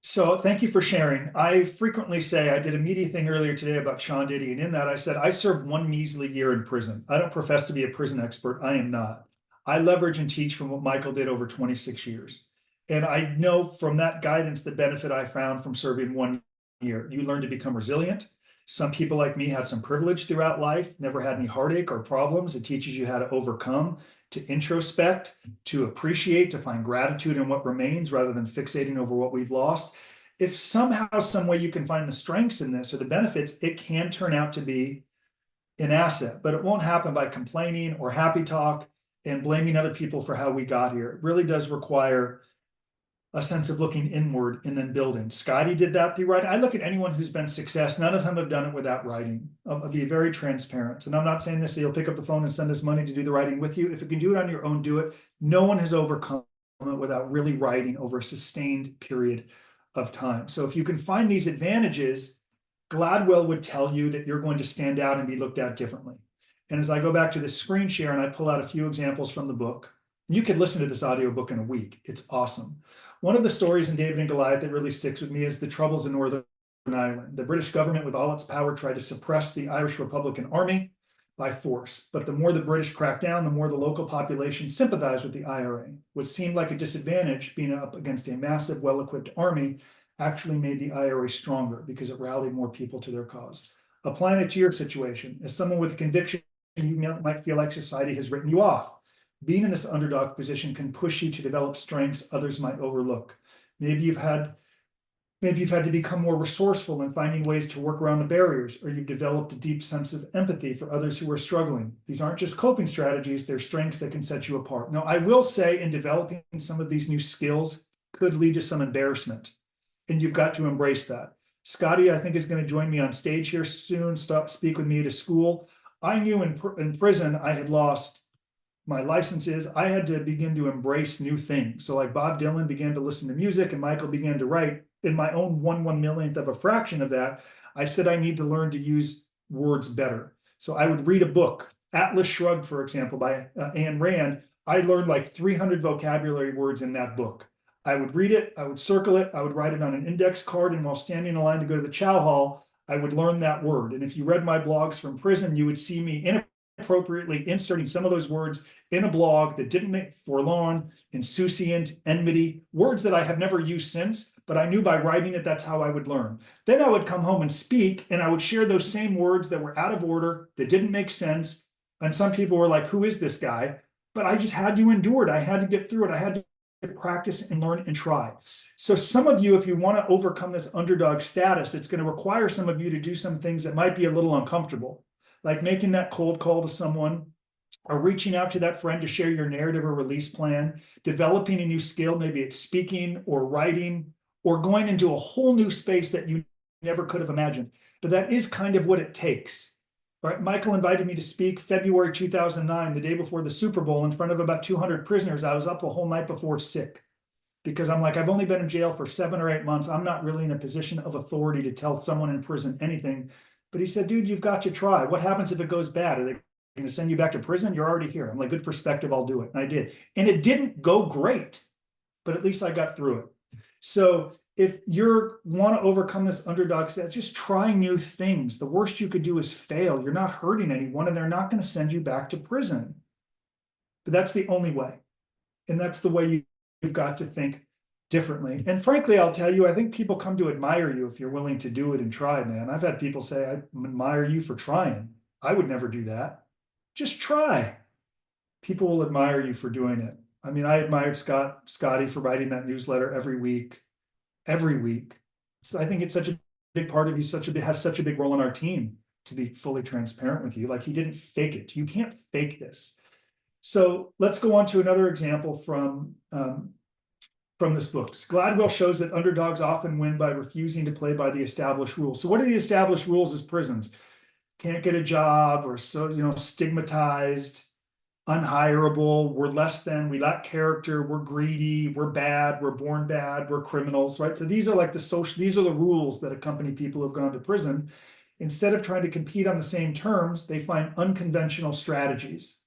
So thank you for sharing. I frequently say, I did a media thing earlier today about Sean Diddy, and in that I said, I served 1 measly year in prison. I don't profess to be a prison expert. I am not. I leverage and teach from what Michael did over 26 years. And I know from that guidance, the benefit I found from serving 1 year. You learn to become resilient. Some people like me had some privilege throughout life, never had any heartache or problems. It teaches you how to overcome, to introspect, to appreciate, to find gratitude in what remains rather than fixating over what we've lost. If somehow, some way you can find the strengths in this or the benefits, it can turn out to be an asset, but it won't happen by complaining or happy talk and blaming other people for how we got here. It really does require a sense of looking inward and then building. Scotty did that through writing. I look at anyone who's been success. None of them have done it without writing. I'll be very transparent. And I'm not saying this, so you'll pick up the phone and send us money to do the writing with you. If you can do it on your own, do it. No one has overcome it without really writing over a sustained period of time. So if you can find these advantages, Gladwell would tell you that you're going to stand out and be looked at differently. And as I go back to this screen share and I pull out a few examples from the book, you could listen to this audiobook in a week. It's awesome. One of the stories in David and Goliath that really sticks with me is the troubles in Northern Ireland. The British government, with all its power, tried to suppress the Irish Republican Army by force. But the more the British cracked down, the more the local population sympathized with the IRA. What seemed like a disadvantage, being up against a massive, well-equipped army, actually made the IRA stronger because it rallied more people to their cause. Applying it to your situation, as someone with a conviction, you might feel like society has written you off. Being in this underdog position can push you to develop strengths others might overlook. Maybe you've had to become more resourceful in finding ways to work around the barriers, or you've developed a deep sense of empathy for others who are struggling. These aren't just coping strategies, they're strengths that can set you apart. Now, I will say in developing some of these new skills could lead to some embarrassment, and you've got to embrace that. Scotty, I think, is going to join me on stage here soon, speak with me at a school. I knew in prison I had lost my licenses. I had to begin to embrace new things. So like Bob Dylan began to listen to music and Michael began to write. In my own 1/1,000,000th of a fraction of that, I said I need to learn to use words better. So I would read a book, Atlas Shrugged, for example, by Ayn Rand. I learned like 300 vocabulary words in that book. I would read it, I would circle it, I would write it on an index card, and while standing in line to go to the chow hall, I would learn that word. And if you read my blogs from prison, you would see me inappropriately inserting some of those words in a blog that didn't make forlorn, insouciant, enmity, words that I have never used since, but I knew by writing it, that's how I would learn. Then I would come home and speak, and I would share those same words that were out of order, that didn't make sense. And some people were like, who is this guy? But I just had to endure it. I had to get through it. I had to practice and learn and try. So some of you, if you want to overcome this underdog status, it's going to require some of you to do some things that might be a little uncomfortable, like making that cold call to someone, or reaching out to that friend to share your narrative or release plan, developing a new skill, maybe it's speaking or writing, or going into a whole new space that you never could have imagined. But that is kind of what it takes. Right? Michael invited me to speak February 2009, the day before the Super Bowl, in front of about 200 prisoners. I was up the whole night before sick because I'm like, I've only been in jail for 7 or 8 months. I'm not really in a position of authority to tell someone in prison anything. But he said, dude, you've got to try. What happens if it goes bad? Are they going to send you back to prison? You're already here. I'm like, good perspective, I'll do it. And I did. And it didn't go great, but at least I got through it. So if you want to overcome this underdog status, just try new things. The worst you could do is fail. You're not hurting anyone, and they're not going to send you back to prison. But that's the only way. And that's the way you've got to think differently. And frankly, I'll tell you, I think people come to admire you if you're willing to do it and try, man. I've had people say, I admire you for trying. I would never do that. Just try. People will admire you for doing it. I mean, I admired Scotty for writing that newsletter every week. So I think it's such a big part of, has such a big role in our team, to be fully transparent with you. Like, he didn't fake it. You can't fake this. So let's go on to another example from this book. Gladwell shows that underdogs often win by refusing to play by the established rules. So what are the established rules as prisons? Can't get a job, or stigmatized, unhireable, we're less than, we lack character, we're greedy, we're bad, we're born bad, we're criminals, right? So these are like these are the rules that accompany people who've gone to prison. Instead of trying to compete on the same terms, they find unconventional strategies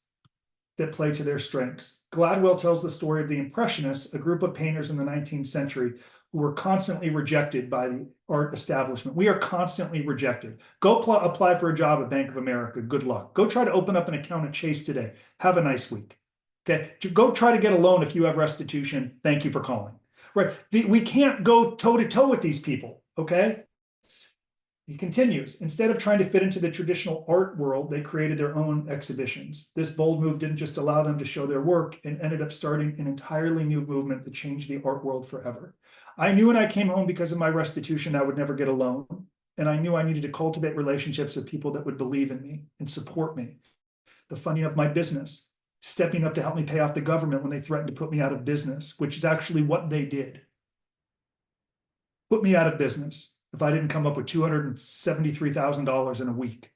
that play to their strengths. Gladwell tells the story of the Impressionists, a group of painters in the 19th century who were constantly rejected by the art establishment. We are constantly rejected. Go apply for a job at Bank of America. Good luck. Go try to open up an account at Chase today. Have a nice week. Okay. Go try to get a loan if you have restitution. Thank you for calling. Right. We can't go toe to toe with these people. Okay. He continues, instead of trying to fit into the traditional art world, they created their own exhibitions. This bold move didn't just allow them to show their work and ended up starting an entirely new movement that changed the art world forever. I knew when I came home because of my restitution, I would never get a loan. And I knew I needed to cultivate relationships with people that would believe in me and support me. The funding of my business, stepping up to help me pay off the government when they threatened to put me out of business, which is actually what they did. Put me out of business if I didn't come up with $273,000 in a week.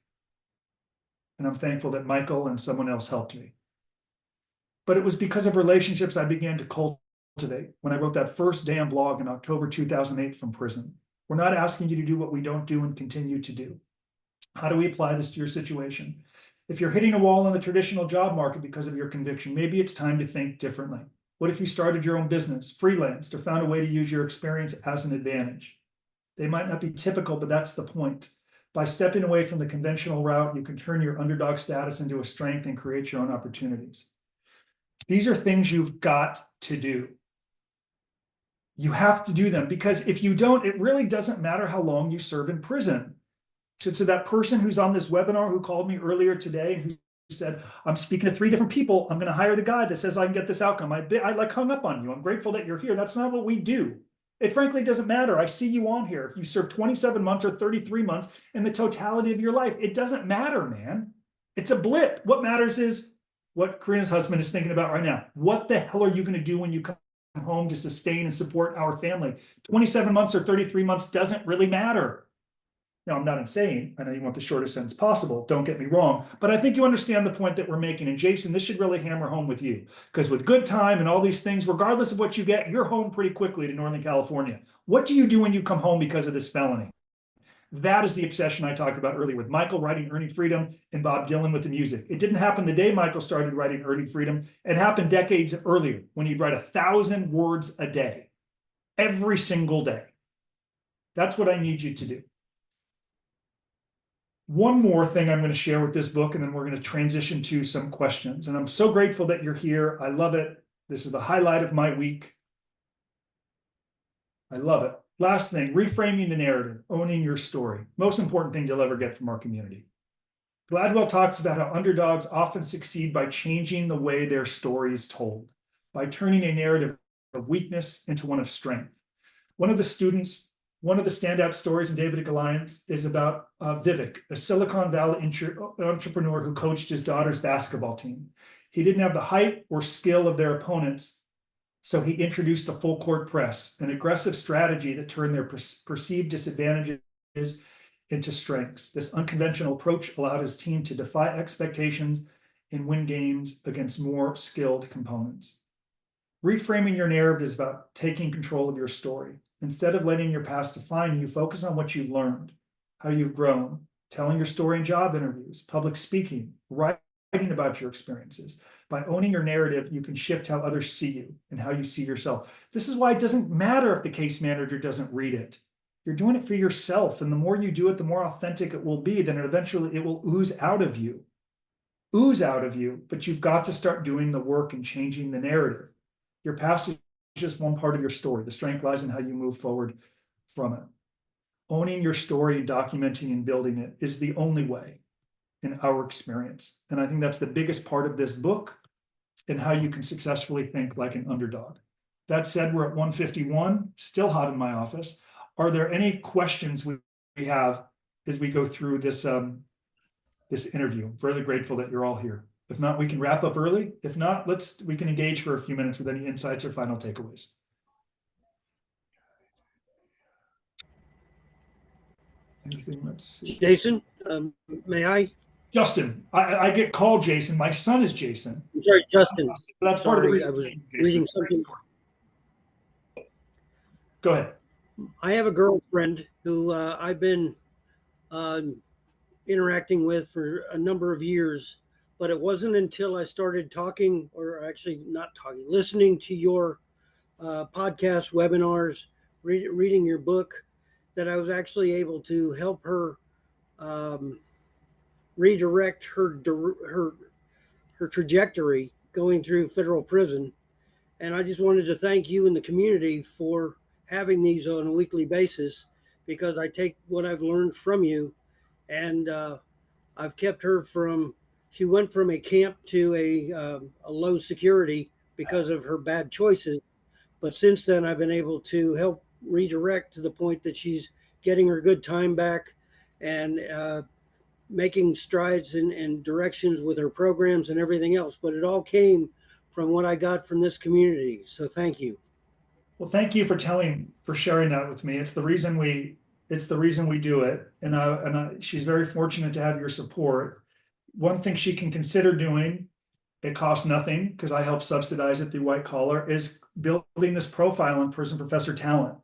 And I'm thankful that Michael and someone else helped me. But it was because of relationships I began to cultivate when I wrote that first damn blog in October 2008 from prison. We're not asking you to do what we don't do and continue to do. How do we apply this to your situation? If you're hitting a wall in the traditional job market because of your conviction, maybe it's time to think differently. What if you started your own business, freelanced, or found a way to use your experience as an advantage? They might not be typical, but that's the point. By stepping away from the conventional route, you can turn your underdog status into a strength and create your own opportunities. These are things you've got to do. You have to do them, because if you don't, it really doesn't matter how long you serve in prison. To that person who's on this webinar who called me earlier today and who said, I'm speaking to 3 different people. I'm going to hire the guy that says I can get this outcome. I like hung up on you. I'm grateful that you're here. That's not what we do. It frankly doesn't matter. I see you on here. If you serve 27 months or 33 months in the totality of your life, it doesn't matter, man. It's a blip. What matters is what Karina's husband is thinking about right now. What the hell are you going to do when you come home to sustain and support our family? 27 months or 33 months doesn't really matter. Now, I'm not insane. I know you want the shortest sentence possible. Don't get me wrong. But I think you understand the point that we're making. And Jason, this should really hammer home with you. Because with good time and all these things, regardless of what you get, you're home pretty quickly to Northern California. What do you do when you come home because of this felony? That is the obsession I talked about earlier with Michael writing Earning Freedom and Bob Dylan with the music. It didn't happen the day Michael started writing Earning Freedom. It happened decades earlier when he'd write 1,000 words a day, every single day. That's what I need you to do. One more thing I'm going to share with this book, and then we're going to transition to some questions. And I'm so grateful that you're here. I love it. This is the highlight of my week. I love it. Last thing, reframing the narrative, owning your story. Most important thing you'll ever get from our community. Gladwell talks about how underdogs often succeed by changing the way their story is told, by turning a narrative of weakness into one of strength. One of the standout stories in Davidic Alliance is about Vivek, a Silicon Valley entrepreneur who coached his daughter's basketball team. He didn't have the height or skill of their opponents, so he introduced a full court press, an aggressive strategy that turned their perceived disadvantages into strengths. This unconventional approach allowed his team to defy expectations and win games against more skilled components. Reframing your narrative is about taking control of your story. Instead of letting your past define you, focus on what you've learned, how you've grown, telling your story in job interviews, public speaking, writing about your experiences. By owning your narrative, you can shift how others see you and how you see yourself. This is why it doesn't matter if the case manager doesn't read it. You're doing it for yourself, and the more you do it, the more authentic it will be. Then eventually it will ooze out of you. But you've got to start doing the work and changing the narrative. Your past is just one part of your story. The strength lies in how you move forward from it. Owning your story, documenting and building it is the only way in our experience. And I think that's the biggest part of this book and how you can successfully think like an underdog. That said, we're at 1:51, still hot in my office. Are there any questions we have as we go through this, this interview? I'm really grateful that you're all here. If not, we can wrap up early. If not, we can engage for a few minutes with any insights or final takeaways. Anything? Let's see. Jason, may I? Justin, I get called Jason. My son is Jason. I'm sorry, Justin. That's part of the reason. I was reading something. Go ahead. I have a girlfriend who I've been interacting with for a number of years. But it wasn't until I started talking, or actually not talking, listening to your podcast, webinars, reading your book, that I was actually able to help her redirect her trajectory going through federal prison. And I just wanted to thank you and the community for having these on a weekly basis, because I take what I've learned from you, and I've kept her from. She went from a camp to a low security because of her bad choices, but since then I've been able to help redirect to the point that she's getting her good time back, and making strides in directions with her programs and everything else. But it all came from what I got from this community. So thank you. Well, thank you for sharing that with me. It's the reason we do it. And she's very fortunate to have your support. One thing she can consider doing, it costs nothing because I help subsidize it through White Collar, is building this profile on prison professor talent,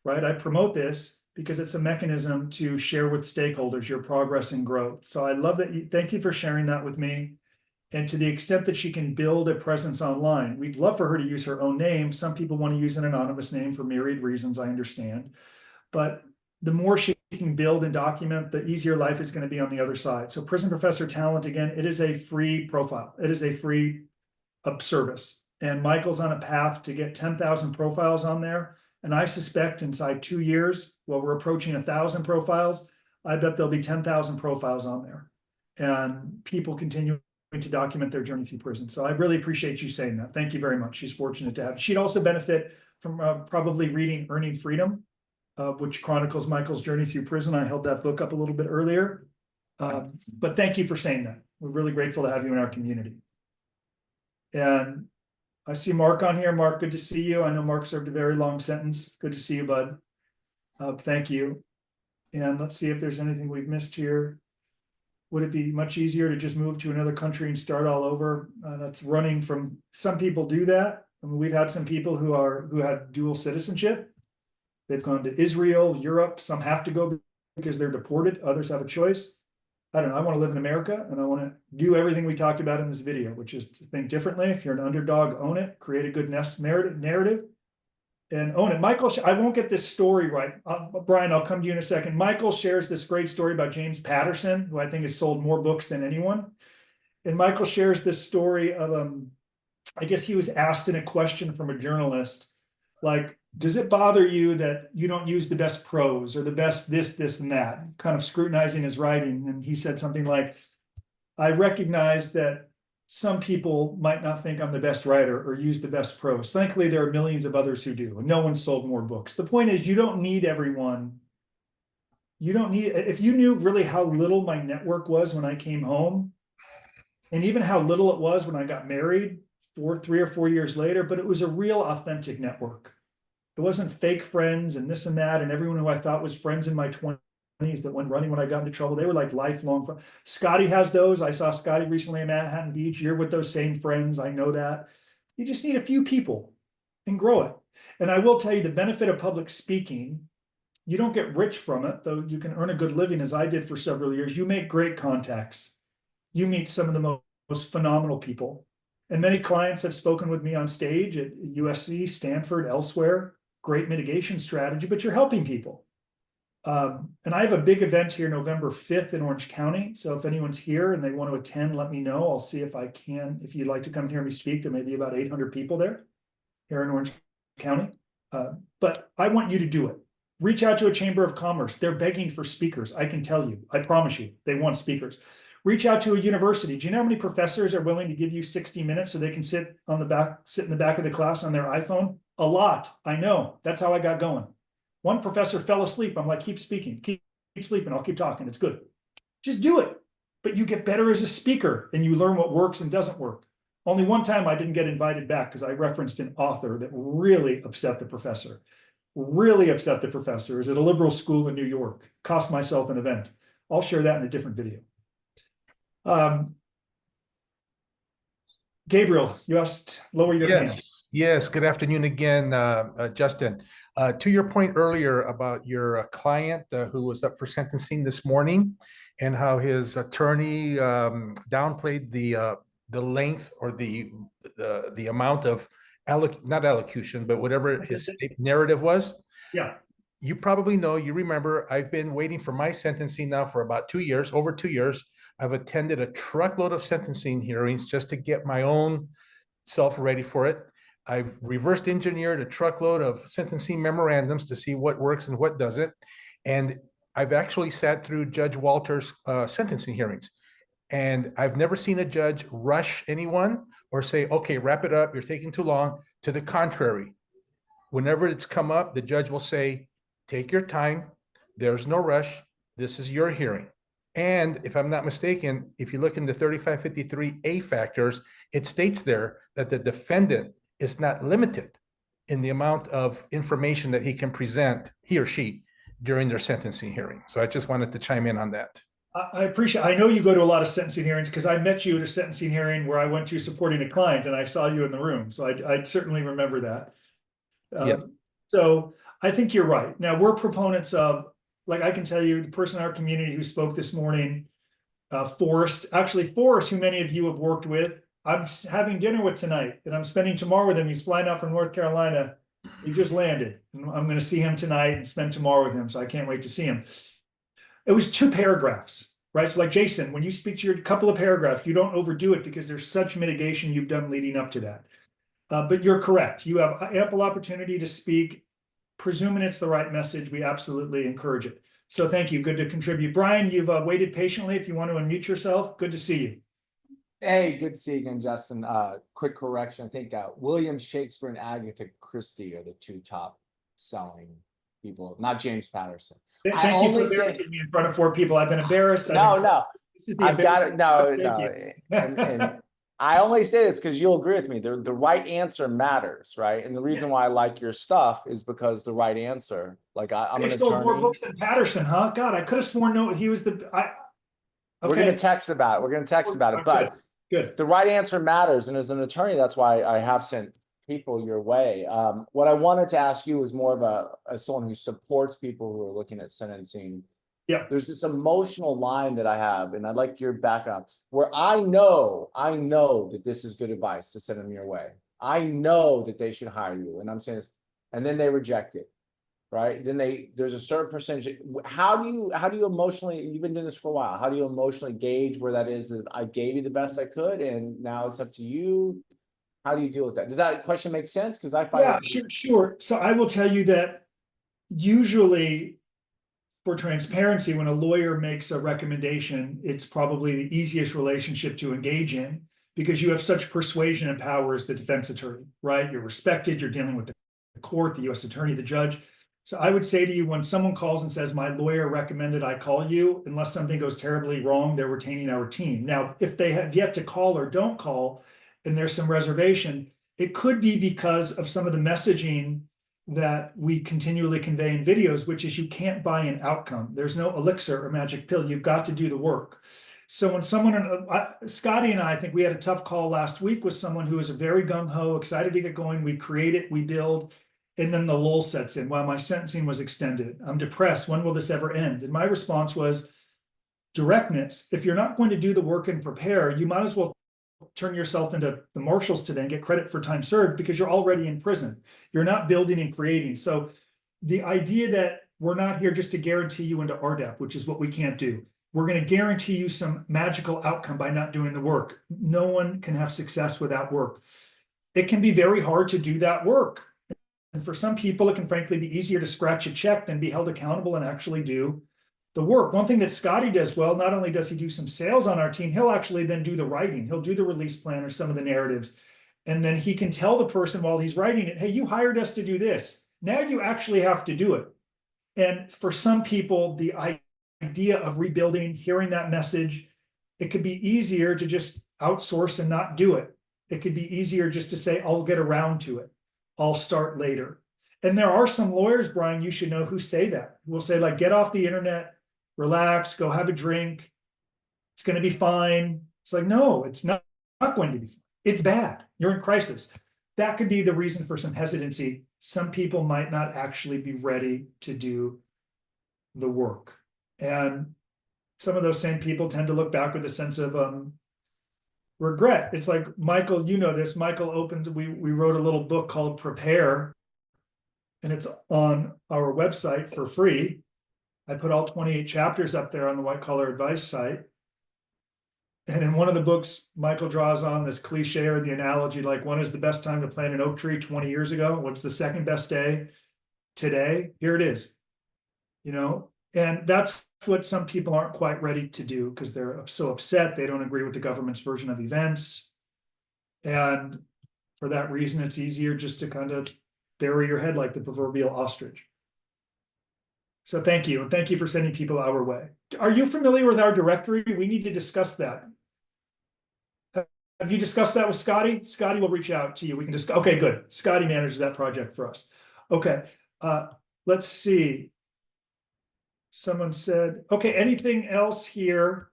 right? I promote this because it's a mechanism to share with stakeholders your progress and growth. So I love that thank you for sharing that with me. And to the extent that she can build a presence online, we'd love for her to use her own name. Some people want to use an anonymous name for myriad reasons, I understand. But the more she can build and document, the easier life is going to be on the other side. So Prison Professor Talent, again, it is a free profile. It is a free service. And Michael's on a path to get 10,000 profiles on there. And I suspect inside 2 years, while we're approaching 1,000 profiles, I bet there'll be 10,000 profiles on there. And people continue to document their journey through prison. So I really appreciate you saying that. Thank you very much. She's fortunate to have. She'd also benefit from probably reading Earning Freedom, which chronicles Michael's journey through prison. I held that book up a little bit earlier. But thank you for saying that. We're really grateful to have you in our community. And I see Mark on here. Mark, good to see you. I know Mark served a very long sentence. Good to see you, bud. Thank you. And let's see if there's anything we've missed here. Would it be much easier to just move to another country and start all over? That's running from, some people do that. I mean, we've had some people who have dual citizenship. They've gone to Israel, Europe. Some have to go because they're deported. Others have a choice. I don't know. I want to live in America, and I want to do everything we talked about in this video, which is to think differently. If you're an underdog, own it. Create a good narrative, and own it. Michael, I won't get this story right. Brian, I'll come to you in a second. Michael shares this great story about James Patterson, who I think has sold more books than anyone. And Michael shares this story of, I guess he was asked in a question from a journalist, like, does it bother you that you don't use the best prose or the best this, and that, kind of scrutinizing his writing? And he said something like, I recognize that some people might not think I'm the best writer or use the best prose. Thankfully, there are millions of others who do, and no one sold more books. The point is, you don't need everyone. You don't need, if you knew really how little my network was when I came home, and even how little it was when I got married 3 or 4 years later, but it was a real authentic network. It wasn't fake friends and this and that, and everyone who I thought was friends in my 20s that went running when I got into trouble. They were like lifelong friends. Scotty has those. I saw Scotty recently in Manhattan Beach. You're with those same friends. I know that. You just need a few people and grow it. And I will tell you the benefit of public speaking, you don't get rich from it, though you can earn a good living, as I did for several years. You make great contacts. You meet some of the most phenomenal people. And many clients have spoken with me on stage at USC, Stanford, elsewhere. Great mitigation strategy, but you're helping people. And I have a big event here November 5th in Orange County. So if anyone's here and they want to attend, let me know. I'll see if I can. If you'd like to come hear me speak, there may be about 800 people there here in Orange County. But I want you to do it. Reach out to a chamber of commerce. They're begging for speakers. I can tell you, I promise you, they want speakers. Reach out to a university. Do you know how many professors are willing to give you 60 minutes so they can sit in the back of the class on their iPhone? A lot. I know. That's how I got going. One professor fell asleep. I'm like, keep speaking, keep sleeping. I'll keep talking. It's good. Just do it. But you get better as a speaker and you learn what works and doesn't work. Only one time I didn't get invited back because I referenced an author that really upset the professor. Really upset the professor. It was at a liberal school in New York. Cost myself an event. I'll share that in a different video. Gabriel, you asked lower your hand. Yes. Good afternoon again, Justin. To your point earlier about your client who was up for sentencing this morning, and how his attorney downplayed the length or the amount of not allocution, but whatever his narrative was. Yeah. You probably know, you remember, I've been waiting for my sentencing now for about 2 years, over 2 years. I've attended a truckload of sentencing hearings just to get my own self ready for it. I've reversed engineered a truckload of sentencing memorandums to see what works and what doesn't. And I've actually sat through Judge Walter's sentencing hearings. And I've never seen a judge rush anyone or say, okay, wrap it up, you're taking too long. To the contrary, whenever it's come up, the judge will say, take your time, there's no rush, this is your hearing. And if I'm not mistaken, if you look in the 3553A factors, it states there that the defendant is not limited in the amount of information that he can present, he or she, during their sentencing hearing. So I just wanted to chime in on that. I appreciate, I know you go to a lot of sentencing hearings because I met you at a sentencing hearing where I went to supporting a client and I saw you in the room. So I certainly remember that. Yeah. So I think you're right. Now we're proponents of, like I can tell you, the person in our community who spoke this morning, Forrest, who many of you have worked with, I'm having dinner with tonight and I'm spending tomorrow with him. He's flying out from North Carolina. He just landed. I'm going to see him tonight and spend tomorrow with him. So I can't wait to see him. It was 2 paragraphs, right? So like Jason, when you speak to your couple of paragraphs, you don't overdo it because there's such mitigation you've done leading up to that. But you're correct. You have ample opportunity to speak. Presuming it's the right message, we absolutely encourage it. So thank you. Good to contribute. Brian, you've waited patiently. If you want to unmute yourself, good to see you. Hey, good to see you again, Justin. Quick correction. I think William Shakespeare and Agatha Christie are the 2 top selling people, not James Patterson. Thank you for embarrassing me in front of 4 people. I've been embarrassed. No. I've got it. No. And I only say this because you'll agree with me. The right answer matters, right? And the reason why I like your stuff is because the right answer. Like I'm an sold more attorney. books than Patterson, huh? God, I could have sworn no. He was the. Okay. We're gonna text about it. But Good. The right answer matters, and as an attorney, that's why I have sent people your way. What I wanted to ask you is more of as someone who supports people who are looking at sentencing. Yeah. There's this emotional line that I have, and I'd like your backup, where I know that this is good advice to send them your way. I know that they should hire you, and I'm saying this, and then they reject it, right? Then there's a certain percentage. How do you emotionally? You've been doing this for a while. How do you emotionally gauge where that is? That I gave you the best I could, and now it's up to you. How do you deal with that? Does that question make sense? Because I find sure. So I will tell you that usually, for transparency, when a lawyer makes a recommendation, it's probably the easiest relationship to engage in because you have such persuasion and power as the defense attorney, right? You're respected, you're dealing with the court, the U.S. attorney, the judge. So I would say to you, when someone calls and says, my lawyer recommended I call you, unless something goes terribly wrong, they're retaining our team. Now, if they have yet to call or don't call, and there's some reservation, it could be because of some of the messaging that we continually convey in videos, which is you can't buy an outcome. There's no elixir or magic pill. You've got to do the work. So when someone, Scotty and I think we had a tough call last week with someone who is a very gung-ho, excited to get going. We create it, we build, and then the lull sets in. While my sentencing was extended, I'm depressed. When will this ever end? And my response was directness. If you're not going to do the work and prepare, you might as well turn yourself into the marshals today and get credit for time served because you're already in prison. You're not building and creating. So the idea that we're not here just to guarantee you into RDAP, which is what we can't do. We're going to guarantee you some magical outcome by not doing the work. No one can have success without work. It can be very hard to do that work. And for some people, it can frankly be easier to scratch a check than be held accountable and actually do the work. One thing that Scotty does well, not only does he do some sales on our team, he'll actually then do the writing. He'll do the release plan or some of the narratives. And then he can tell the person while he's writing it, hey, you hired us to do this. Now you actually have to do it. And for some people, the idea of rebuilding, hearing that message, it could be easier to just outsource and not do it. It could be easier just to say, I'll get around to it. I'll start later. And there are some lawyers, Brian, you should know, who say that. Will say, like, get off the internet, relax, go have a drink. It's going to be fine. It's like, no, it's not going to be fine. it's bad. You're in crisis. That could be the reason for some hesitancy. Some people might not actually be ready to do the work. And some of those same people tend to look back with a sense of regret. It's like, Michael, you know this, Michael opened, we wrote a little book called Prepare, and it's on our website for free. I put all 28 chapters up there on the White Collar Advice site. And in one of the books, Michael draws on this cliche or the analogy, like, when is the best time to plant an oak tree? 20 years ago. What's the second best day? Today. Here it is. You know, and that's what some people aren't quite ready to do because they're so upset. They don't agree with the government's version of events. And for that reason, it's easier just to kind of bury your head like the proverbial ostrich. So thank you. And thank you for sending people our way. Are you familiar with our directory? We need to discuss that. Have you discussed that with Scotty? Scotty will reach out to you. We can discuss. Okay, good. Scotty manages that project for us. Okay. Let's see. Someone said, okay, anything else here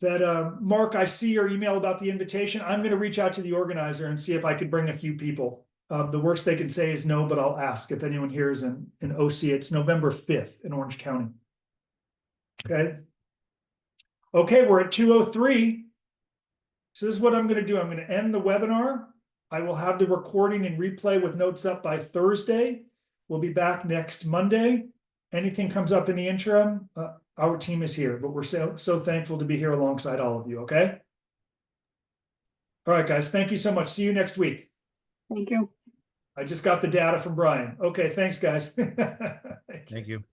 that, Mark, I see your email about the invitation. I'm going to reach out to the organizer and see if I could bring a few people. The worst they can say is no, but I'll ask if anyone here is in OC. It's November 5th in Orange County. Okay. Okay, we're at 2:03. So this is what I'm going to do. I'm going to end the webinar. I will have the recording and replay with notes up by Thursday. We'll be back next Monday. Anything comes up in the interim, our team is here, but we're so thankful to be here alongside all of you, okay? All right, guys, thank you so much. See you next week. Thank you. I just got the data from Brian. Okay, thanks, guys. Thank you.